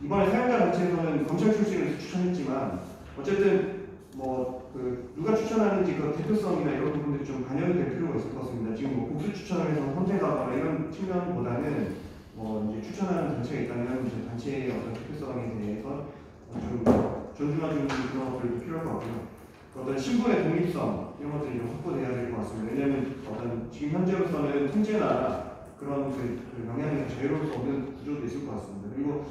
이번에 사용자 단체에서는 검찰 출신을 추천했지만 어쨌든 누가 추천하는지 그 대표성이나 이런 부분들이 좀 반영이 될 필요가 있을 것 같습니다. 지금 복수 추천을 해서 선택하거나 이런 측면보다는 이제 추천하는 단체가 있다면 이제 단체의 어떤 대표성에 대해서 좀 존중해주는 그런 것들도 필요할 것 같고요. 어떤 신분의 독립성 이런 것들이 좀 확보돼야 될 것 같습니다. 왜냐하면 지금 현재로서는 통제나 그런 영향이 자유로울 수 없는 구조도 있을 것 같습니다. 그리고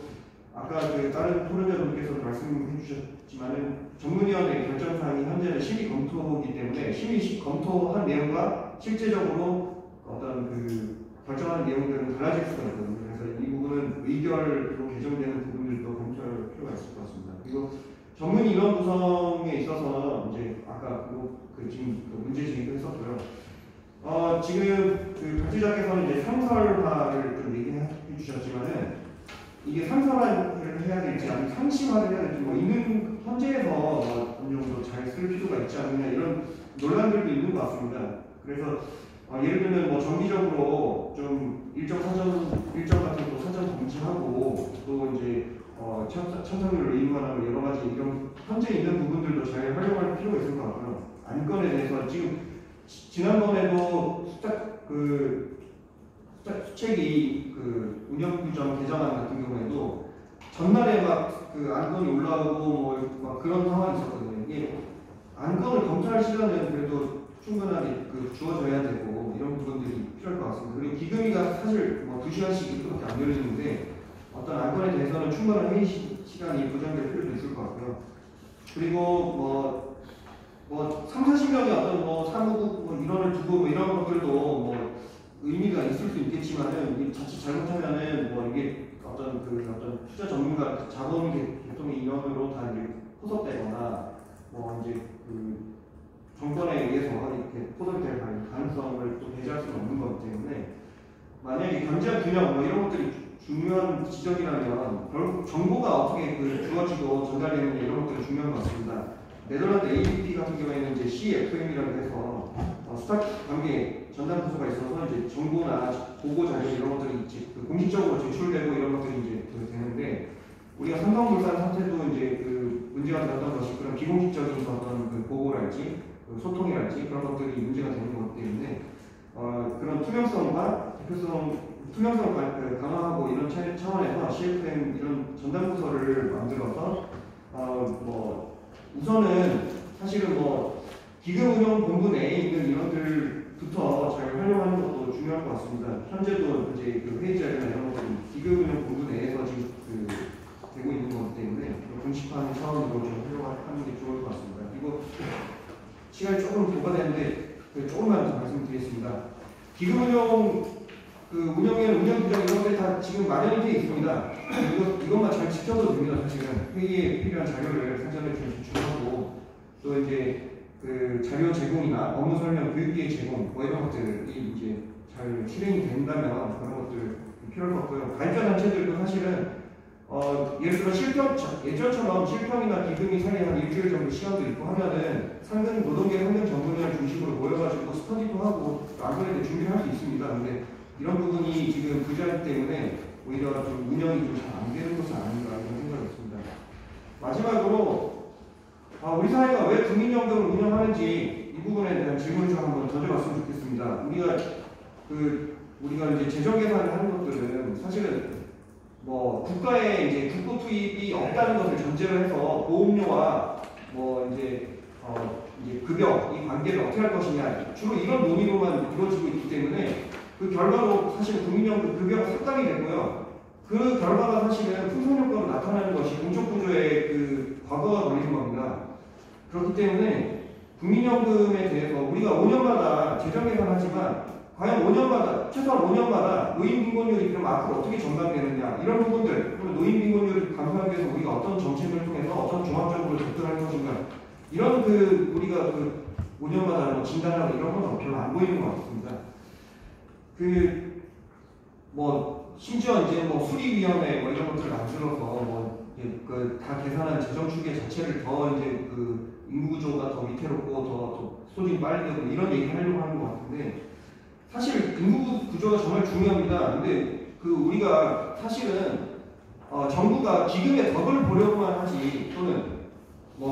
아까 다른 토론자분께서 말씀해 주셨지만은 전문위원회 결정사항이 현재는 심의 검토이기 때문에 심의 검토한 내용과 실제적으로 어떤 결정하는 내용들은 달라질 수가 있거든요. 그래서 이 부분은 의결로 개정되는 부분들도 검토할 필요가 있을 것 같습니다. 그리고 전문 인원 구성에 있어서 이제 아까 지금 문제 제기도 했었고요. 지금 각지자께서는 이제 상설화를 좀 얘기해 주셨지만은 이게 상설화를 해야 될지 아니면 상시화를 해야 될지 뭐 있는 현재에서 뭐 어느 정도 잘 쓸 필요가 있지 않느냐 이런 논란들도 있는 것 같습니다. 그래서 예를 들면 뭐 정기적으로 좀 일정 같은 거 사전 검증하고 또 이제 참석률을 의무화하고 여러 가지 이런 현재 있는 부분들도 잘 활용할 필요가 있을 것 같고요. 안건에 대해서 지금 지난번에도 수책이 그 운영규정 개정안 같은 경우에도 전날에 막 그 안건이 올라오고 막 그런 상황이 있었거든요. 이게 안건을 검토할 시간은 그래도 충분하게 주어져야 되고 이런 부분들이 필요할 것 같습니다. 그리고 기금이가 사실 뭐 2시간씩 이렇게 안 열리는데 어떤 안건에 대해서는 충분한 회의 시간이 보장될 필요도 있을 것 같고요. 그리고 뭐 3, 40명이 어떤 뭐 사무국 뭐 인원을 두고 뭐 이런 것들도 뭐 의미가 있을 수 있겠지만은 자칫 잘못하면은 뭐 이게 어떤 투자 전문가 자본 개통의 인원으로 다 이제 포섭되거나 뭐 이제 그 정권에 의해서 이렇게 포섭될 가능성을 또 배제할 수는 없는 거기 때문에 만약에 견제한 균형 뭐 이런 것들이 중요한 지적이라면 결국 정보가 어떻게 주어지고 전달되느냐 이런 것들이 중요한 것 같습니다. 네덜란드 ADP 같은 경우에는 이제 CFM이라고 해서 스타트 관계 전담 부서가 있어서 이제 정보나 보고 자료 이런 것들이 이제 공식적으로 제출되고 이런 것들이 이제 되는데 우리가 삼성물산 사태도 이제 문제가 되었던 것이 그런 비공식적인 어떤 보고랄지 소통이랄지 그런 것들이 문제가 되는 것 때문에 그런 투명성과 투명성을 강화하고 이런 차원에서 CFM 이런 전담 부서를 만들어서 뭐 우선은 사실은 뭐 기금운용본부 내에 있는 인원들부터 잘 활용하는 것도 중요할 것 같습니다. 현재도 이제 회의 자리나 이런 것들이 기금운용본부 내에서 지금 되고 있는 거기 때문에 공식화하는 차원으로 좀 활용하는 게 좋을 것 같습니다. 그리고 시간이 조금 도과되는데 조금만 더 말씀드리겠습니다. 기금운용 운영에는 운영규정 이런 것들이 다 지금 마련이 되어 있습니다. 이것만 잘 지켜도 됩니다. 사실은 회의에 필요한 자료를 사전에 좀 제출하고 또 이제 자료 제공이나 업무 설명, 교육기획 제공 뭐 이런 것들이 이제 잘 실행이 된다면 그런 것들 필요할 것 같고요. 가입자 단체들도 사실은 예를 들어 예전처럼 실평이나 기금이 사이에 한 일주일 정도 시간도 있고 하면은 상근 노동계 환경 전문을 중심으로 모여가지고 스터디도 하고 안건에 준비를 할 수 있습니다. 근데 이런 부분이 지금 부재하기 때문에 오히려 좀 운영이 좀 잘 안 되는 것은 아닌가 이런 생각이 있습니다. 마지막으로 우리 사회가 왜 국민연금을 운영하는지 이 부분에 대한 질문을 좀 한번 던져봤으면 좋겠습니다. 우리가 이제 재정 계산을 하는 것들은 사실은 뭐 국가의 이제 국고 투입이 없다는 것을 전제로 해서 보험료와 뭐 이제 급여 이 관계를 어떻게 할 것이냐 주로 이런 논의로만 이루어지고 있기 때문에 그 결과로 사실 국민연금 급여가 삭감이 되고요. 그 결과가 사실은 풍선효과로 나타나는 것이 공적구조의 과거가 걸리는 겁니다. 그렇기 때문에 국민연금에 대해서 우리가 5년마다 재정 계산하지만 과연 5년마다 최소한 5년마다 노인 빈곤율이 그럼 앞으로 어떻게 전망되느냐 이런 부분들 그리고 노인 빈곤율을 감소하기 위해서 우리가 어떤 정책을 통해서 어떤 종합적으로 접근할 것인가 이런 우리가 5년마다 진단하고 이런 건 별로 안 보이는 것 같습니다. 심지어 이제 수리위원회 이런 것들을 만들어서 다 계산한 재정 추계 자체를 더 이제 인구구조가 더 위태롭고 더 소진이 빨리 되고 이런 얘기를 하려고 하는 것 같은데 사실 인구구조가 정말 중요합니다. 근데 우리가 사실은 정부가 기금의 덕을 보려고만 하지 또는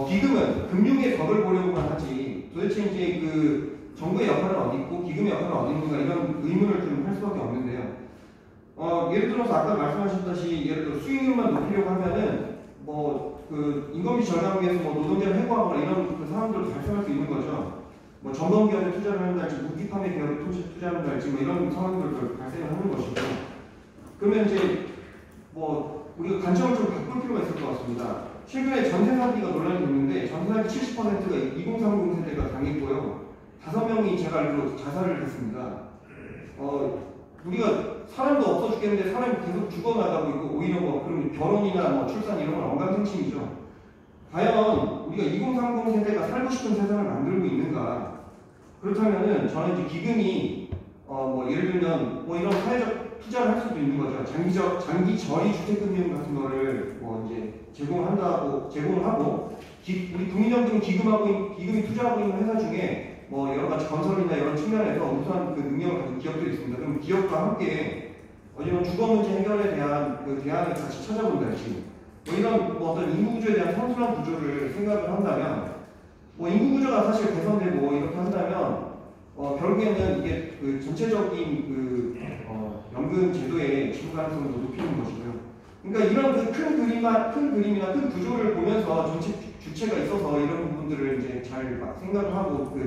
기금은 금융의 덕을 보려고만 하지 도대체 이제 정부의 역할은 어디 있고 기금의 역할은 어디 있는가 이런 의문을 좀 할 수밖에 없는데요. 예를 들어서 아까 말씀하셨다시피 예를 들어 수익률만 높이려고 하면은 인건비 절감을 위해서 노동자를 해고하거나 이런 상황들도 발생할 수 있는 거죠. 점검 기업에 투자를 한달지 무기 판매 기업에 투자를 한달지 이런 상황들도 발생을 하는 것이고 그러면 이제 우리가 관점을 좀 바꿀 필요가 있을 것 같습니다. 최근에 전세 사기가 논란이 됐는데 전세 사기 70%가 2030 세대가 당했고요. 5명이 제가 알기로 자살을 했습니다. 우리가 사람도 없어 죽겠는데 사람이 계속 죽어나가고 있고 오히려 그럼 결혼이나 출산 이런 건 엉망진창이죠. 과연 우리가 2030 세대가 살고 싶은 세상을 만들고 있는가? 그렇다면은 저는 이제 기금이 예를 들면 이런 사회적 투자를 할 수도 있는 거죠. 장기 저리 주택금융 같은 거를 뭐 이제 제공을 하고 우리 국민연금 기금이 투자하고 있는 회사 중에 뭐 여러 가지 건설이나 이런 측면에서 우수한 그 능력을 가진 기업들이 있습니다. 그럼 기업과 함께 어쩌면 주거 문제 해결에 대한 그 대안을 같이 찾아본다든지 뭐 이런 뭐 어떤 인구 구조에 대한 선순환 구조를 생각을 한다면 뭐 인구 구조가 사실 개선되고 이렇게 한다면 결국에는 이게 그 전체적인 그 연금 제도의 지속 가능성을 높이는 것이고요. 그러니까 이런 그 큰 그림이나 큰 구조를 보면서 정책 주체가 있어서 이런 부분들을 이제 잘 생각을 하고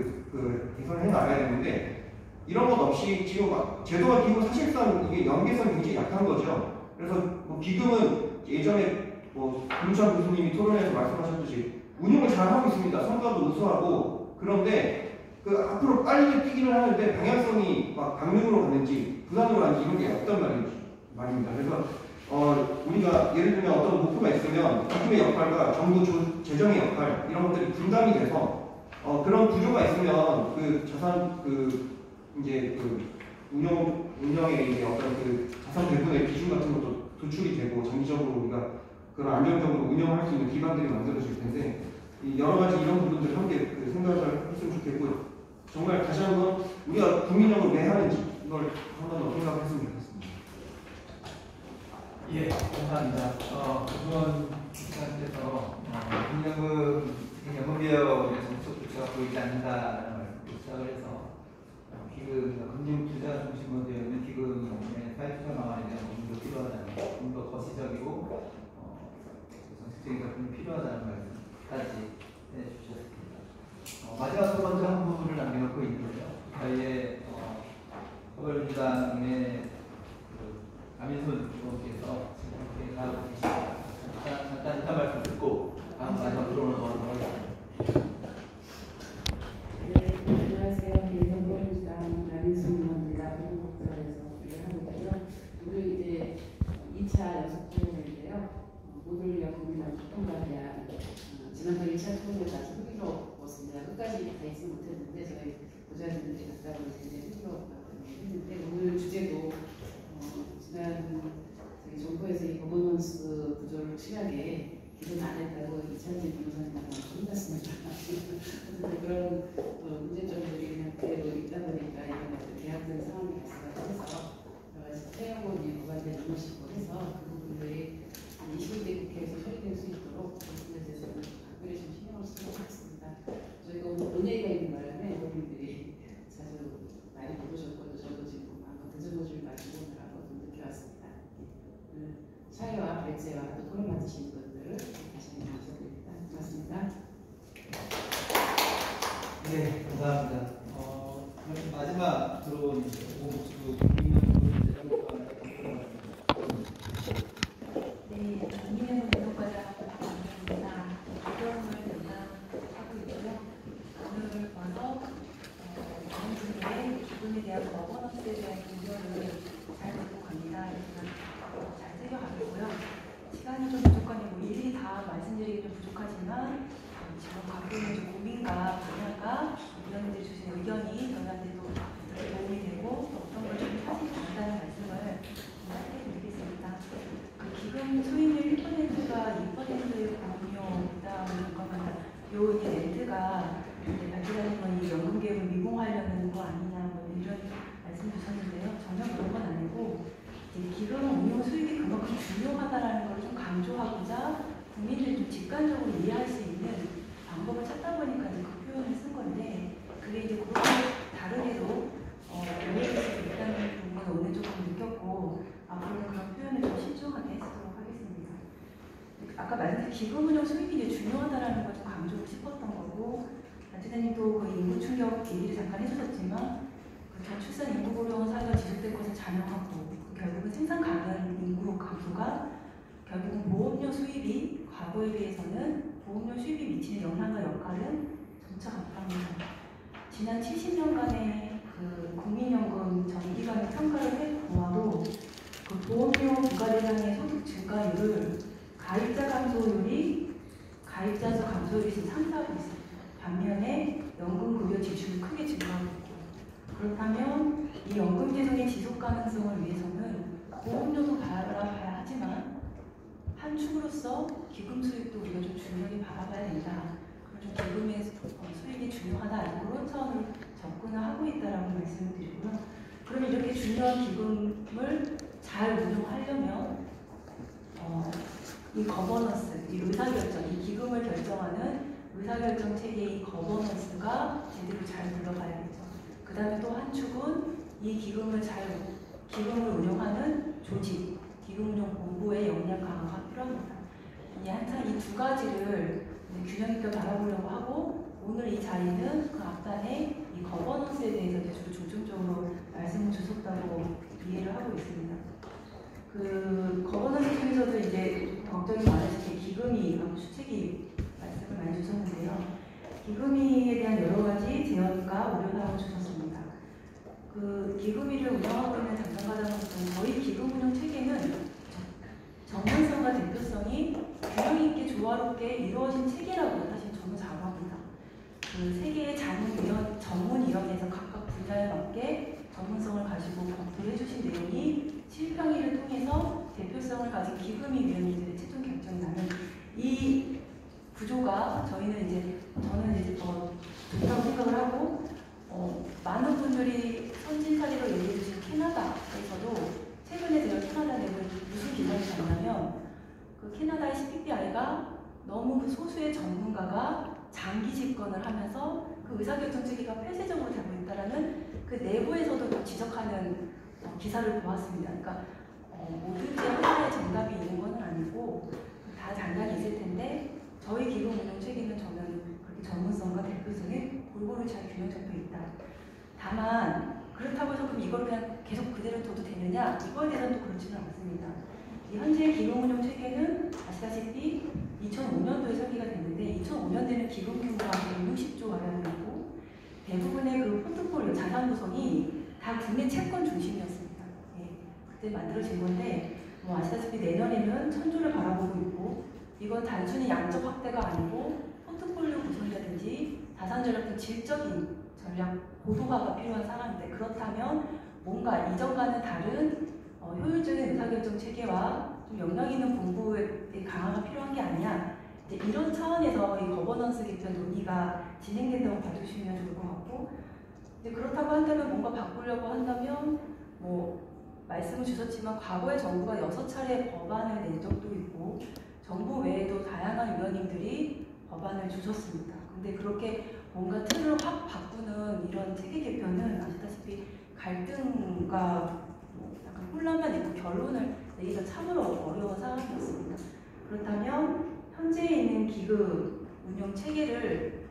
개선해 나가야 되는데 이런 것 없이 지금 제도가 기본 사실상 이게 연계성이 굉장히 약한 거죠. 그래서 뭐 기금은 예전에 뭐 김우찬 교수님이 토론에서 말씀하셨듯이 운용을 잘 하고 있습니다. 성과도 우수하고 그런데 그 앞으로 빨리 뛰기는 하는데 방향성이 막 강릉으로 가는지 부산으로 가는지 이런 게 없단 말입니다. 그래서 우리가 예를 들면 어떤 목표가 있으면 기금의 역할과 정부 재정의 역할 이런 것들이 분담이 돼서 그런 구조가 있으면 그 자산 이제 운영의 이제 어떤 그 자산 배분의 기준 같은 것도 도출이 되고 장기적으로 우리가 그런 안정적으로 운영할 수 있는 기반들이 만들어질 텐데 여러 가지 이런 부분들 함께 생각을 했으면 좋겠고 정말 다시 한번 우리가 국민연금 왜 하는지 이걸 한 번 더 생각했으면 좋겠습니다.
예, 감사합니다. 그동안 시간에서 연금개혁의 정책 조치가 보이지 않는다는 걸 시작을 해서 금융투자 중심으로 되어 있는 기금의 사회투자 방안에 대한 고민도 필요하다는 좀 더 거시적이고 정책적인 접근이 필요하다는 말씀까지 해주셨습니다. 마지막 두 번째 한 부분을 남겨놓고 있는데요. 저희의 서울민주당의 남인순 의원께서 이렇게 나오고 계십니다. 잠깐 인사 말씀 듣고 다음 마지막 토론을 넘어가도록 하겠습니다.
네, 안녕하세요. 서울민주당 남인순 의원입니다. 보건복지관에서 일하고 있고요. 오늘 이제 2차 연속 토론회인데요. 모듈력 국민연금 통과에 대한 지난번 1차 토론회가 아주 흥미로웠습니다. 끝까지 다 있지 못했는데 저희 보좌진들이 갔다 오면서 굉장히 흥미로웠는데 오늘 주제도 지난 저희 정부에서 이 거버넌스 구조를 취하게 기존 안 했다고 이찬진 변호사님하고 혼났습니다. 그런 문제점들이 그냥 그대로 있다 보니까 이런 것들 계약된 상황이 발생해서 여러 가지 태영원이 부과된 의무시고 해서 그 부분들이 21대 국회에서 처리될 수 있도록 그 부분에 대해서는 각별히 좀 신경을 쓰도록 하겠습니다. 저희가 오늘 논의가 있는 바람에 국민들이 자주 많이 못 오셨거든요. 저도 지금 한번 늦어질 말고 오느라고 좀 늦게 왔습니다. 사회와 발제와 또 토론 맡으신 분들 다시 한번 감사드립니다. 고맙습니다.
네, 감사합니다. 마지막 들어온 오목수 국민연금 재정과장.
네, 국민연금 재정과장 김은혜입니다. 조정을 담당하고 있고요. 오늘 와서 많은 분들의 기금에 대한 거버넌스에 대한 우려를 잘 듣고 갑니다. 잘 새겨가고요. 시간이 좀 부족하니 일일이 다 말씀드리기 좀 부족하지만 지금 갖고 있는 좀 고민과 방향과 의원님들이 주신 의견이 저희한테도 도움이 되고 어떤 걸 좀 하시지 않는다는 말씀을 짧게 드리겠습니다. 그 기금 수익률 1%가 2%의 보험료다 그러면 요 이제 렌트가 발표하는 이 연금 개혁을 미봉하려는 거 아니냐 뭐 이런 말씀 주셨는데요. 전혀 그런 건 아니고 기금 운용 수익이 그만큼 중요하다라는 걸 좀 강조하고자 국민들이 좀 직관적으로 이해할 수 있는 방법을 찾다 보니까 그 표현을 쓴 건데 그게 이제 그렇게 다르게도 오해될 수 있다는 부분을 오늘 조금 느꼈고 앞으로는 그런 표현을 좀 신중하게 쓰도록 하겠습니다. 아까 말씀드린 기금 운용 수익이 이제 중요하다라는 걸 좀 강조하고 싶었던 거고 단체장님도 그 인구 충격 얘기를 잠깐 해주셨지만 그 저출산 인구 고령 사회가 지속될 것을 자명하고 결국은 생산 가능 인구 감소가 결국은 보험료 수입이 과거에 비해서는 보험료 수입이 미치는 영향과 역할은 점차 같답니다. 지난 70년간의 그 국민연금 정기간의 평가를 해보아도 그 보험료 부과 대상의 소득 증가율을 가입자 감소율이 가입자 수 감소율이 지금 상쇄하고 있습니다. 반면에 연금급여 지출이 크게 증가하고 있고 그렇다면 이 연금 재정의 지속 가능성을 위해서는 보험료도 바라봐야 하지만 한 축으로서 기금 수익도 우리가 좀 중요하게 바라봐야 된다. 좀 기금의 수익이 중요하다. 그런 차원으로 접근을 하고 있다라고 말씀을 드리고요. 그러면 이렇게 중요한 기금을 잘 운용하려면 이 거버넌스, 이 의사결정, 이 기금을 결정하는 의사결정 체계의 거버넌스가 제대로 잘 굴러가야겠죠. 그 다음에 또 한 축은 이 기금을 운용하는 조직, 기금운용 본부의 역량 강화가 필요합니다. 한창 이 두 가지를 균형 있게 바라보려고 하고 오늘 이 자리는 그 앞단에 이 거버넌스에 대해서 주로 중점적으로 말씀을 주셨다고 이해를 하고 있습니다. 그 거버넌스 중에서도 이제 걱정이 많으신 게 기금이라고 수책이 말씀을 많이 주셨는데요. 기금이에 대한 여러 가지 제언과 우려사항을 주셨습니다. 그 기금이를 운영하고 있는 담당과장으로서는 저희 기금 운영 체계는 전문성과 대표성이 균형 있게 조화롭게 이루어진 체계라고 사실 저는 자부합니다. 그 세 개의 전문위원회에서 각각 분야에 맞게 전문성을 가지고 검토를 해주신 내용이 실평의를 통해서 대표성을 가진 기금위 위원회들의 최종 결정이 나는 이 구조가 저는 이제 좋다고 생각을 하고 많은 분들이 선진 사례로 얘기해 주신 캐나다에서도 최근에 제가 캐나다 내부 무슨 기사를 봤냐면 그 캐나다의 CPPI가 너무 그 소수의 전문가가 장기 집권을 하면서 그 의사결정 체계가 폐쇄적으로 되고 있다라는 그 내부에서도 지적하는 기사를 보았습니다. 그러니까 모든지 하나의 정답이 있는 건 아니고 다 장단이 있을 텐데 저희 기금 운영 체계는 저는 그렇게 전문성과 대표성이 골고루 잘 균형 잡혀 있다. 다만 그렇다고 해서 그럼 이걸 그냥 계속 그대로 둬도 되느냐? 이거에 대해서는 또 그렇지는 않습니다. 현재 기금 운용 체계는 아시다시피 2005년도에 설계가 됐는데 2005년도에는 기금 규모가 160조 원이고 대부분의 그 포트폴리오 자산 구성이 다 국내 채권 중심이었습니다. 예, 그때 만들어진 건데 아시다시피 내년에는 1000조를 바라보고 있고 이건 단순히 양적 확대가 아니고 포트폴리오 구성이라든지 자산 전략 등 질적인 전략 고도화가 필요한 상황인데 그렇다면 뭔가 이전과는 다른 효율적인 의사결정 체계와 좀 역량 있는 본부의 강화가 필요한 게 아니냐 이제 이런 차원에서 이 거버넌스 개편 논의가 진행된다고 봐주시면 좋을 것 같고 이제 그렇다고 한다면 뭔가 바꾸려고 한다면 말씀을 주셨지만 과거에 정부가 6차례 법안을 낸 적도 있고 정부 외에도 다양한 위원님들이 법안을 주셨습니다. 근데 그렇게 뭔가 틀을 확 바꾸는 이런 체계 개편은 아시다시피 갈등과 약간 혼란만 있고 결론을 내기가 참으로 어려운 상황이었습니다. 그렇다면 현재 있는 기금 운영 체계를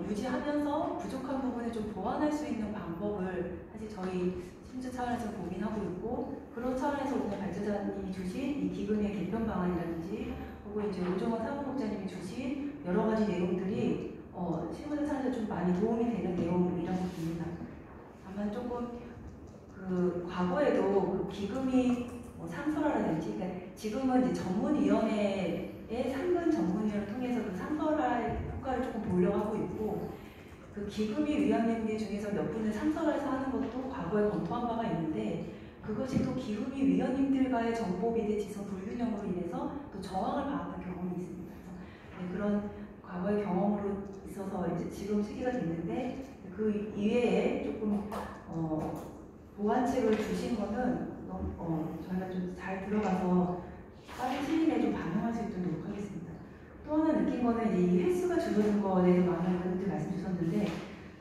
유지하면서 부족한 부분을 좀 보완할 수 있는 방법을 사실 저희 심주 차원에서 고민하고 있고 그런 차원에서 오늘 발제자님이 주신 이 기금의 개편 방안이라든지 혹은 이제 오정원 사무국장님이 주신 여러 가지 내용들이 실무자 차원에서 좀 많이 도움이 되는 내용이라고 봅니다. 다만 조금 그 과거에도 그 기금이 상설화라든지 그러니까 지금은 이제 전문위원회의 상근 전문위원회를 통해서 그 상설화 효과를 조금 보려고 하고 있고 그 기금위 위원님들 중에서 몇 분을 상설화해서 하는 것도 과거에 검토한 바가 있는데 그것이 또 기금위 위원님들과의 정보 비대 지성 불균형으로 인해서 또 저항을 받았던 경험이 있습니다. 그래서 그런 과거의 경험으로 있어서 이제 지금 시기가 됐는데 그 이외에 조금 보완책을 주신 거는 저희가 좀 잘 들어가서 빠른 시일 내에 좀 반영할 수 있도록 노력하겠습니다. 또 하나 느낀 거는 이제 이 횟수가 줄어든 거에 대해서 많은 분들이 말씀 주셨는데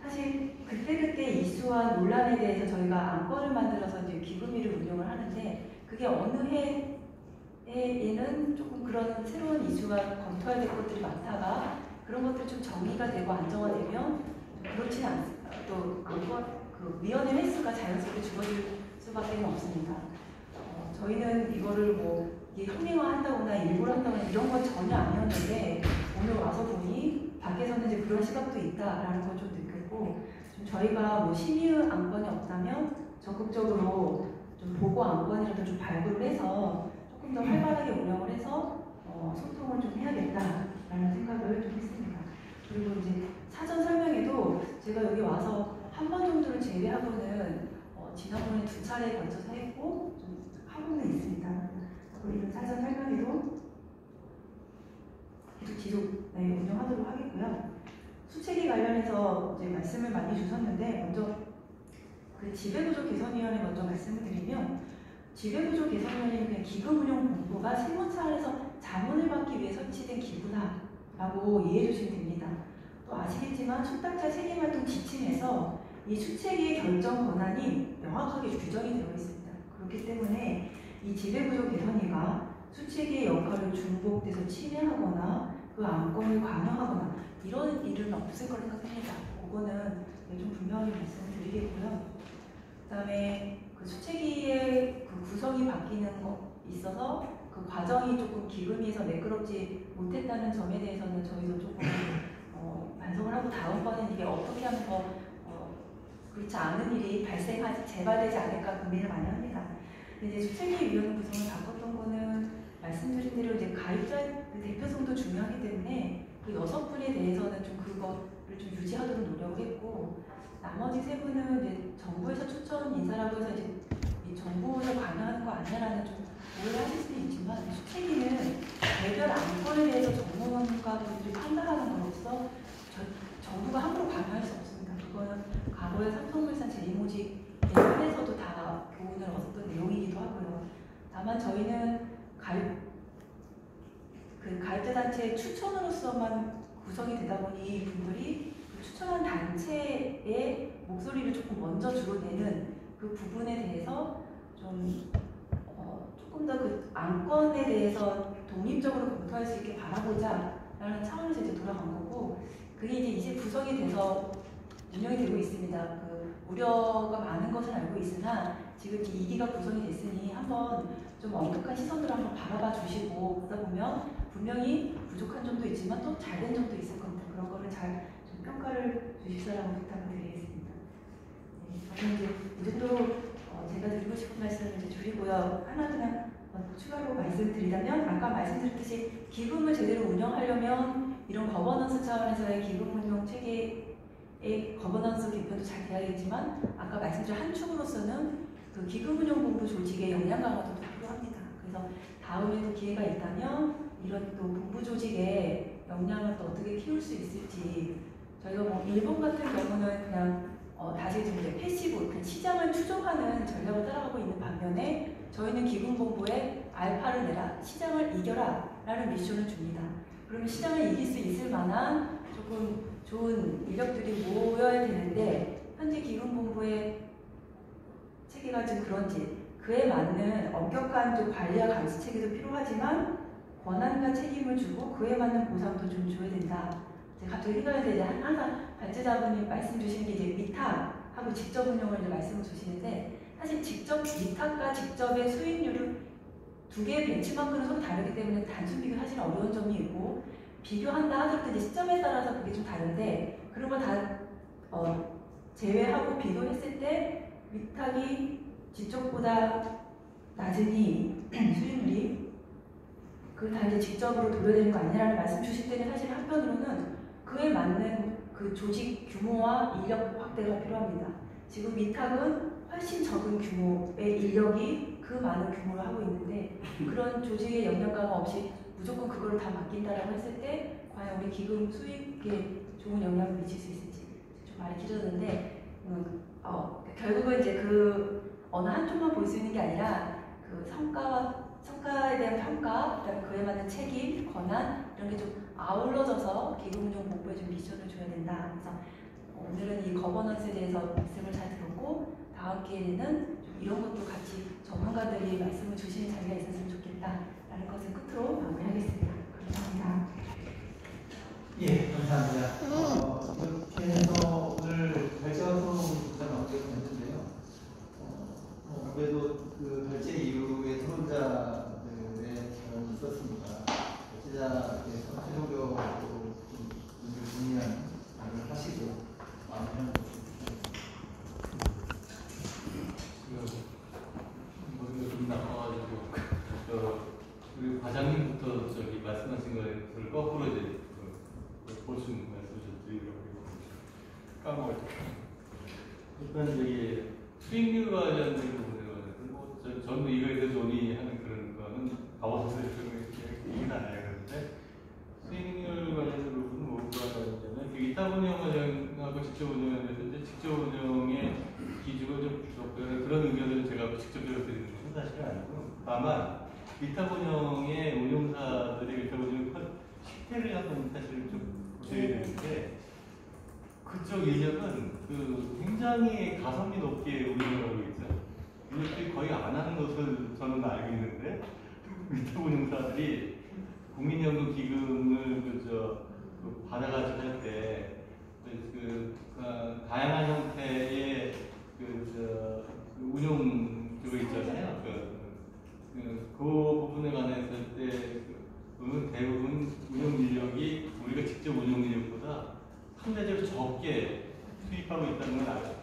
사실 그때그때 이슈와 논란에 대해서 저희가 안건을 만들어서 이제 기금위를 운영을 하는데 그게 어느 해에는 조금 그런 새로운 이슈가 검토해야 될 것들이 많다가 그런 것들이 좀 정리가 되고 안정화되면 그렇지는 않습니다. 또 그 위원회 횟수가 자연스럽게 줄어들 수밖에 없습니다. 저희는 이거를 이게 흥행화한다거나 일부러 한다거나 이런 건 전혀 아니었는데 오늘 와서 보니 밖에서는 이제 그런 시각도 있다라는 걸 좀 느꼈고 좀 저희가 심의 안건이 없다면 적극적으로 좀 보고 안건이라도 좀 발굴을 해서 조금 더 활발하게 운영을 해서 소통을 좀 해야겠다라는 생각을 좀 했습니다. 그리고 이제 사전 설명에도 제가 여기 와서 한 번 정도를 제외하고는 지난번에 2차례에 걸쳐서 했고 좀
하고는 있습니다. 우리는 사전 설명회도 계속 운영하도록 하겠고요. 수책위 관련해서 이제 말씀을 많이 주셨는데 먼저 그 지배구조 개선위원회 먼저 말씀을 드리면 지배구조 개선위원회는 그냥 기금운용본부가 세무차 안에서 자문을 받기 위해 설치된 기구다라고 이해해 주시면 됩니다. 또 아시겠지만 수탁자 책임활동 지침에서 이 수책위의 결정 권한이 명확하게 규정이 되어 있습니다. 그렇기 때문에 이 지배구조 개선위가 수책위의 역할을 중복돼서 침해하거나 그 안건을 강요하거나 이런 일은 없을 거라 생각합니다. 그거는 좀 분명히 말씀을 드리겠고요. 그다음에 그 수책위의 그 구성이 바뀌는 거 있어서 그 과정이 조금 기금위에서 매끄럽지 못했다는 점에 대해서는 저희도 조금 반성을 하고 다음번엔 이게 어떻게 하면 더 그렇지 않은 일이 재발되지 않을까 고민을 많이 합니다. 근데 이제 수책위위원 구성을 바꿨던 거는 말씀드린 대로 이제 가입자 대표성도 중요하기 때문에 그 6분에 대해서는 좀 그거를 좀 유지하도록 노력을 했고 나머지 3분은 이제 정부에서 추천 인사라고 해서 이제 이 정부에서 관여하는 거 아니냐라는 좀 오해하실 수는 있지만 수책위는 개별 안건에 대해서 전문가분들이 판단하는 것으로서 정부가 함부로 관여할 수 없습니다. 그거는 과거에 삼성물산 재림모직에 한해서도 다 교훈을 얻었던 내용이기도 하고요. 다만 저희는 가입자 단체의 추천으로서만 구성이 되다 보니 이분들이 그 추천한 단체의 목소리를 조금 먼저 주로내는 그 부분에 대해서 좀 조금 더 그 안건에 대해서 독립적으로 검토할 수 있게 바라보자 라는 차원에서 이제 돌아간 거고 그게 이제 구성이 돼서 운영이 되고 있습니다. 그 우려가 많은 것은 알고 있으나 지금 이 2기가 구성이 됐으니 한번 좀 엄격한 시선으로 한번 바라봐 주시고 그러다 보면 분명히 부족한 점도 있지만 또 잘된 점도 있을 겁니다. 그런 거를 잘 좀 평가를 주십사라고 부탁을 드리겠습니다. 저는 이제 이 정도로 제가 드리고 싶은 말씀을 이제 줄이고요. 하나 그냥 추가로 말씀드리자면 아까 말씀드렸듯이 기금을 제대로 운영하려면 이런 거버넌스 차원에서의 기금 운용 체계의 거버넌스 개편도 잘 돼야겠지만 아까 말씀드린 한 축으로서는 그 기금운용본부 조직의 역량 강화도 필요합니다. 그래서 다음에도 기회가 있다면 이런 또 본부 조직의 역량을 또 어떻게 키울 수 있을지 저희가 뭐 일본 같은 경우는 그냥 다시 좀 이제 패시브, 그냥 시장을 추종하는 전략을 따라가고 있는 반면에 저희는 기금본부에 알파를 내라, 시장을 이겨라 라는 미션을 줍니다. 그러면 시장을 이길 수 있을 만한 조금 좋은 인력들이 모여야 되는데 현재 기금본부의 체계가 좀 그런지 그에 맞는 엄격한 좀 관리와 감시 체계도 필요하지만 권한과 책임을 주고 그에 맞는 보상도 좀 줘야 된다. 제가 갑자기 생각해서 이제 항상 발제자분이 말씀 주시는 게 이제 위탁하고 직접 운영을 이제 말씀을 주시는데 사실 직접 위탁과 직접의 수익률을 두 개의 벤치마크는 서로 다르기 때문에 단순 비교 사실 어려운 점이 있고 비교한다 하더라도 이제 시점에 따라서 그게 좀 다른데 그런 걸 다 제외하고 비교했을 때 위탁이 직접보다 낮으니 수익률이 그걸 다 이제 직접으로 돌려야 되는 거 아니냐라는 말씀 주실 때는 사실 한편으로는 그에 맞는 그 조직 규모와 인력 확대가 필요합니다. 지금 위탁은 훨씬 적은 규모의 인력이 그 많은 규모를 하고 있는데 그런 조직의 역량 강화 없이 무조건 그거를 다 맡긴다라고 했을 때 과연 우리 기금 수익에 좋은 영향을 미칠 수 있을지 좀 말이 길어졌는데 결국은 이제 그 어느 한쪽만 볼 수 있는 게 아니라 그 성과에 대한 평가, 그다음에 그에 맞는 책임, 권한 이런 게 좀 아울러져서 기금운용본부에 좀 미션을 줘야 된다. 그래서 오늘은 이 거버넌스에 대해서 말씀을 잘 들었고 다음 기회에는 좀 이런 것도 같이 전문가들이 말씀을 주시는 자리가 있었으면 좋겠다라는 것을 끝으로 마무리하겠습니다. 감사합니다.
예, 감사합니다. 이렇게 해서 오늘 발제와 토론 부분을 마무리가 됐는데요. 그래도 그 발제 이후에 토론자들의 경험이 있었습니다. 발제자께서 최종적으로 오늘 정리한 말을 하시고 마무리하는 것입니다.
머리가 좀 나빠가지고 우리 과장님부터 저기 말씀하신 거를 거꾸로 이제 보충 말씀을 좀 드리려고 까먹었죠. 일단 저기 수익률 관련된 부분에 저는 이거에 대해서 오늘 사실은 아니고, 다만 위탁 운영의 운용사들이 위탁 운영 실태를 한번 사실 좀 보셔야 되는데, 그쪽 인력은 굉장히 가성비 높게 운영을 하고 있죠. 이것들이 거의 안 하는 것을 저는 알고 있는데, 위탁 운용사들이 국민연금 기금을 받아가지고 할 때 다양한 형태의 운용 그거 있잖아요. 그 부분에 관해서 대부분 운용 인력이 우리가 직접 운용 인력보다 상대적으로 적게 투입하고 있다는 걸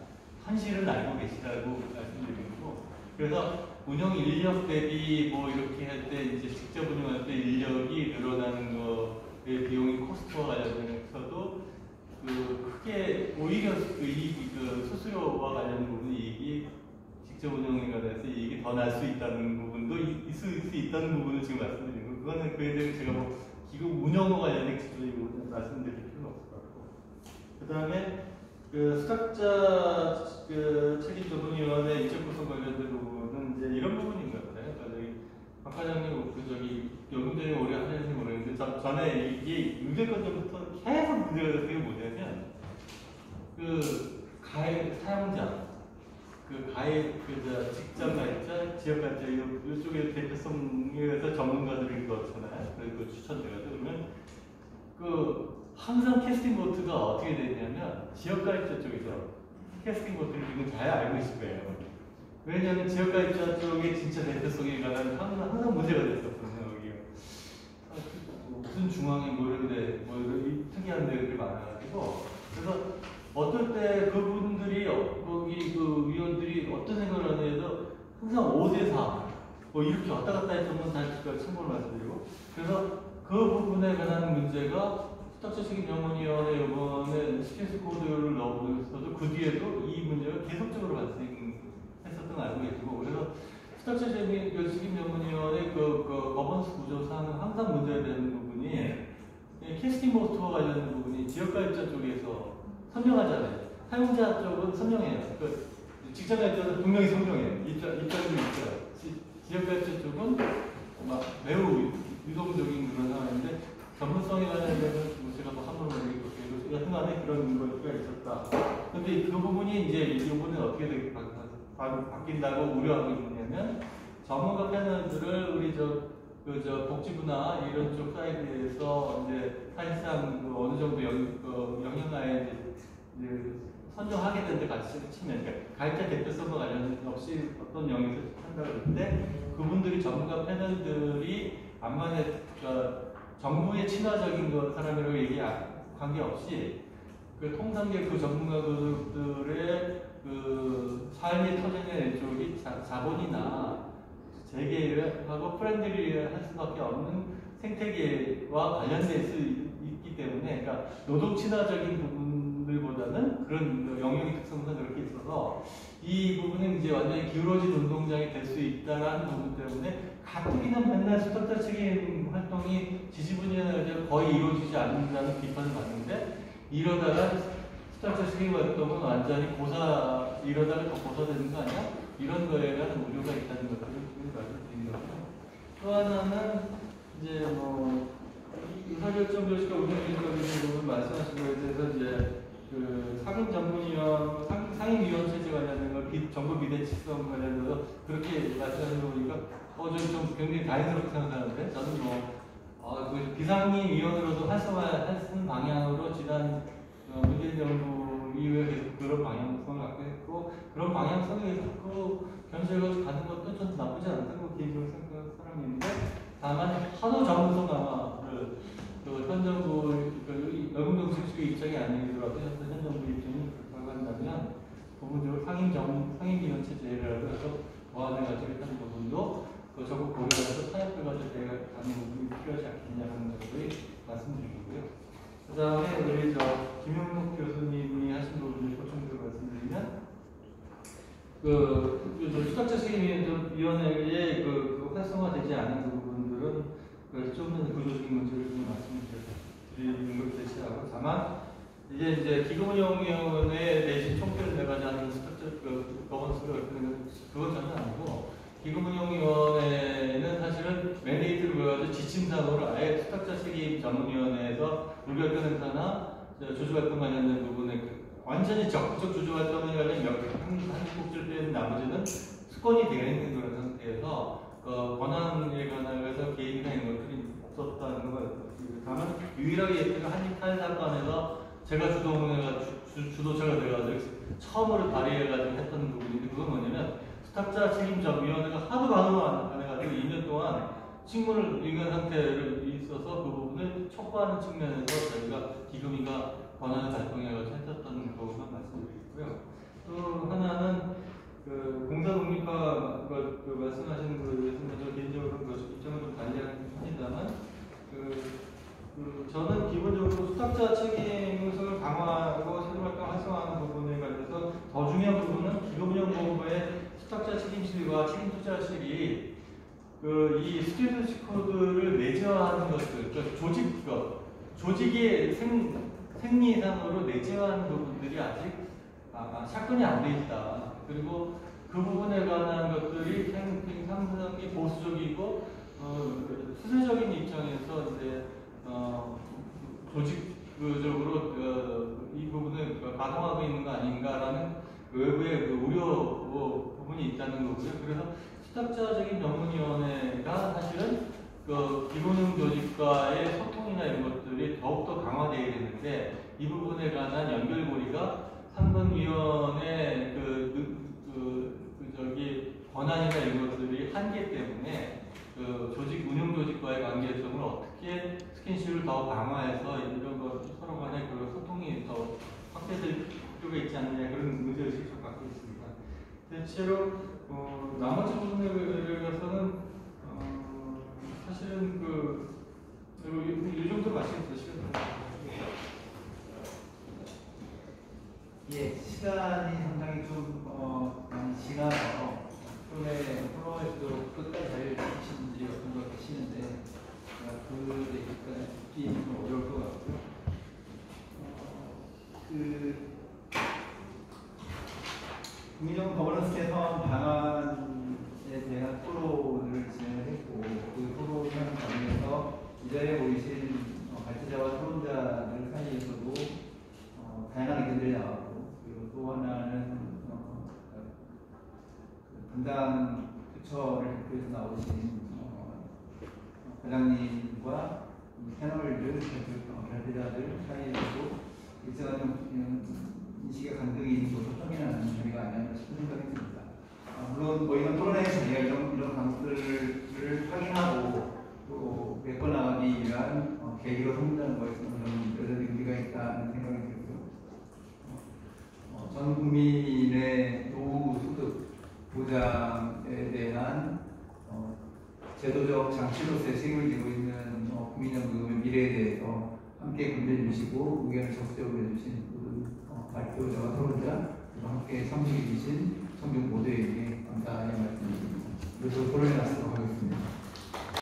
현실을 알고 계시다고 말씀드리고, 그래서 운영 인력 대비 뭐 이렇게 할 때 이제 직접 운영할 때 인력이 늘어나는 거의 비용이 코스트와 관련해서도 크게 오히려 수수료와 관련된 부분 이익이 직접 운영에 관해서 이익이 더 날 수 있다는 부분도 있을 수 있다는 부분을 지금 말씀드리고, 그거는 그에 대해서 제가 뭐 기금 운영과 관련된 기술적으로 말씀드릴 필요는 없을 것 같고, 그 다음에 수탁자 책임조정위원회 인적 구성 관련된 부분은 이제 이런 부분인 것 같아요. 박 과장님, 연구대회 오래 하셨는지 모르겠는데, 전에 이게 6개월 전부터 계속 문제가 됐던 게 뭐냐면, 가입 사용자, 가입, 직장 가입자, 지역 가입자, 이쪽에 대표성에서 전문가들이 그렇잖아요. 그리고 추천돼가지고, 그러면, 항상 캐스팅 보트가 어떻게 되냐면, 지역 가입자 쪽에서 캐스팅 보트를 지금 잘 알고 있을 거예요. 왜냐하면 지역 가입자 쪽에 진짜 대표성에 관한 항상 문제가 됐었거든요. 여기가. 무슨 중앙에 뭐 이런데, 특이한 데들이 많아가지고. 그래서 어떨 때 그분들이, 거기 위원들이 어떤 생각을 하냐면, 항상 5대4, 이렇게 왔다 갔다 했던 건 다시 참고로 말씀드리고. 그래서 그 부분에 관한 문제가 수탁자 책임자문위원회 이번에 스케스 코드를 넣으면서도 그 뒤에도 이 문제가 계속적으로 발생했었던 걸 알고 계시고, 그래서 수탁자 책임자문위원회 거버넌스 구조상 항상 문제가 되는 부분이 캐스팅 보트와 관련된 부분이 지역가입자 쪽에서 선명하잖아요. 사용자 쪽은 선명해요. 직장가입자는 분명히 선명해요. 입장도 있어요. 지역가입자 쪽은 매우 유동적인 그런 상황인데, 전문성에 관련된 제가 함부로 말하기도 여튼간에 그런 거가 있었다. 근데 그 부분이 이제 이번에 어떻게 바뀐다고 우려하고 있느냐면, 전문가 패널들을 우리 복지부나 이런 쪽 사이트에서 이제 사실상 어느 정도 영향하에 이제 선정하게 되는데 같이 치면, 그러니까 가입자 대표성과 관련 없이 어떤 영역에서 한다고 했는데, 그분들이 전문가 패널들이 암만에 정부의 친화적인 사람이라고 관계없이 통상계 전문가들의 삶의 터전의 쪽이 자본이나 재계하고 프렌들리할 수밖에 없는 생태계와 관련될 수 있기 때문에, 그러니까 노동 친화적인 부분들보다는 그런 영역의 특성상 그렇게 있어서 이 부분은 이제 완전히 기울어진 운동장이 될 수 있다는 부분 때문에 가뜩이나 맨날 수탁자 책임 활동이 지지분야에 거의 이루어지지 않는다는 비판을 받는데, 이러다가 수탁자 책임 활동은 완전히 이러다가 더 고사되는 거 아니야? 이런 거에 대한 우려가 있다는 것들을 말씀드린 거고요. 또 하나는 이제 의사결정 조직과 운영기능적인 부분 말씀하신 거에 대해서 이제 상임위원 체제 관련된 걸 정부 비대칭성 관련해서 그렇게 말씀하신 거 보니까 좀 굉장히 다행스럽게 생각하는데, 저는 비상임위원으로서 활성화하는 방향으로 지난 문재인 정부 이후에 계속 그런 방향성을 갖고 있고, 그런 방향성에 자꾸 견제가 가는 것도 좀 나쁘지 않다고 개인적으로 생각하는 사람인데, 다만 하도 전문성 강화를 현 정부 연금정책 측의 입장이 아니더라도 현 정부 입장이 그렇다고 한다면 부분적으로 상임위원 체제를 해서 보완해가지고 했다는 부분도 적극 고려해서 타협을 가지고 가는 부분이 필요하지 않겠냐는 것을 말씀드리고요. 그 다음에 우리 김용록 교수님이 하신 부분을 보충적으로 말씀드리면, 수탁자 책임위원회의 활성화되지 않은 부분들은 좀 구조적인 문제를 좀 말씀드리는 걸 제시하고, 다만 이제 기금운용위원회 내신 총회를 내가지 하는 수탁자 거버넌스를 그건 전혀 아니고, 기금운용위원회는 사실은 맨데이트를 보여가지고 지침상으로 아예 수탁자 책임 전문위원회에서 물결권 행사나 조주활동 관련된 부분에 완전히 적극적 조주활동에 관련 한 곡지를 빼는 나머지는 수권이 되어 있는 그런 상태에서 권한에 관해서 개인이나 이런 것들이 없었다는 거예요. 다만 유일하게 한입탈 사건에서 제가 주도자가 돼가지고 처음으로 발의해가지고 했던 부분인데 그건 뭐냐면 수탁자 책임전위원회가 하도 반응을 안 해가지고 2년 동안 직무를 위반 상태로 있어서 그 부분을 촉구하는 측면에서 저희가 기금위가 권한을 발동해가지고 했었던 부분만 말씀드리고요. 또 하나는 공사 독립화 말씀하시는 거에 대해서는 저 개인적으로 입장을 좀 달리하긴 합니다만 저는 기본적으로 수탁자 책임을 강화하고 세금활동 활성화하는 부분에 관해서 더 중요한 부분은 기금운용본부의 수탁자 책임실과 책임투자실이 이 스튜어드십 코드를 내재화하는 것들, 그러니까 조직의 생리상으로 내재화하는 부분들이 아직 샷건이 안 돼 있다. 그리고 그 부분에 관한 것들이 상당히 보수적이고 수세적인 입장에서 이제 조직적으로 이 부분을 가동하고 있는 거 아닌가라는 외부의 우려 부분이 있다는 거고요. 그래서 수탁자적인 전문위원회가 사실은 기본형 조직과의 소통이나 이런 것들이 더욱더 강화되어야 되는데 이 부분에 관한 연결고리가 상권위원회 권한이나 이런 것들이 한계 때문에 조직 운영 조직과의 관계성을 어떻게 스킨십을 더 강화해서 이런 것 서로 간의 소통이 더 확대될 필요가 있지 않느냐 그런 문제의식을 좀 갖고 있습니다. 대체로 나머지 부분에 대해서는 사실은 이 정도 말씀드리시면
예, 시간이 상당히 좀 많이 지나서 프로에서도 끝까지 잘 해주신 분들이 어떤 거 계시는데 그 얘기까지 듣기 좀 어려울 것 같고요. 금융 거버넌스 개선 방안에 대한 토론을 진행을 했고 그 토론을 관련해서 이 자리에 모이신 발제자와 토론자들 사이에서도 다양한 의견들이 나왔고 그리고 또 하나는 분당 부처를 대표해서 나오신 과장님과 패널들, 발표자들 사이에서도 일정한 인식의 간극이 있는 것으로 확인하는 자리가 아니었나 싶은 생각이 듭니다. 물론 이런 토론회 자리가 이런 강구들을 확인하고 또 메꿔나가기 위한 계기로 삼는다는 것에 여전히 의미가 있다는 생각이 들고요. 전 국민의 노후 소득 보장에 대한 제도적 장치로서의 책임을 지고 있는 국민연금의 미래에 대해서 함께 고민해 주시고 의견을 적극적으로 해주신 모든 발표자와 토론자 그리고 함께 참석해 주신 청중 모두에게 감사의 말씀드립니다. 그래서 토론에 나서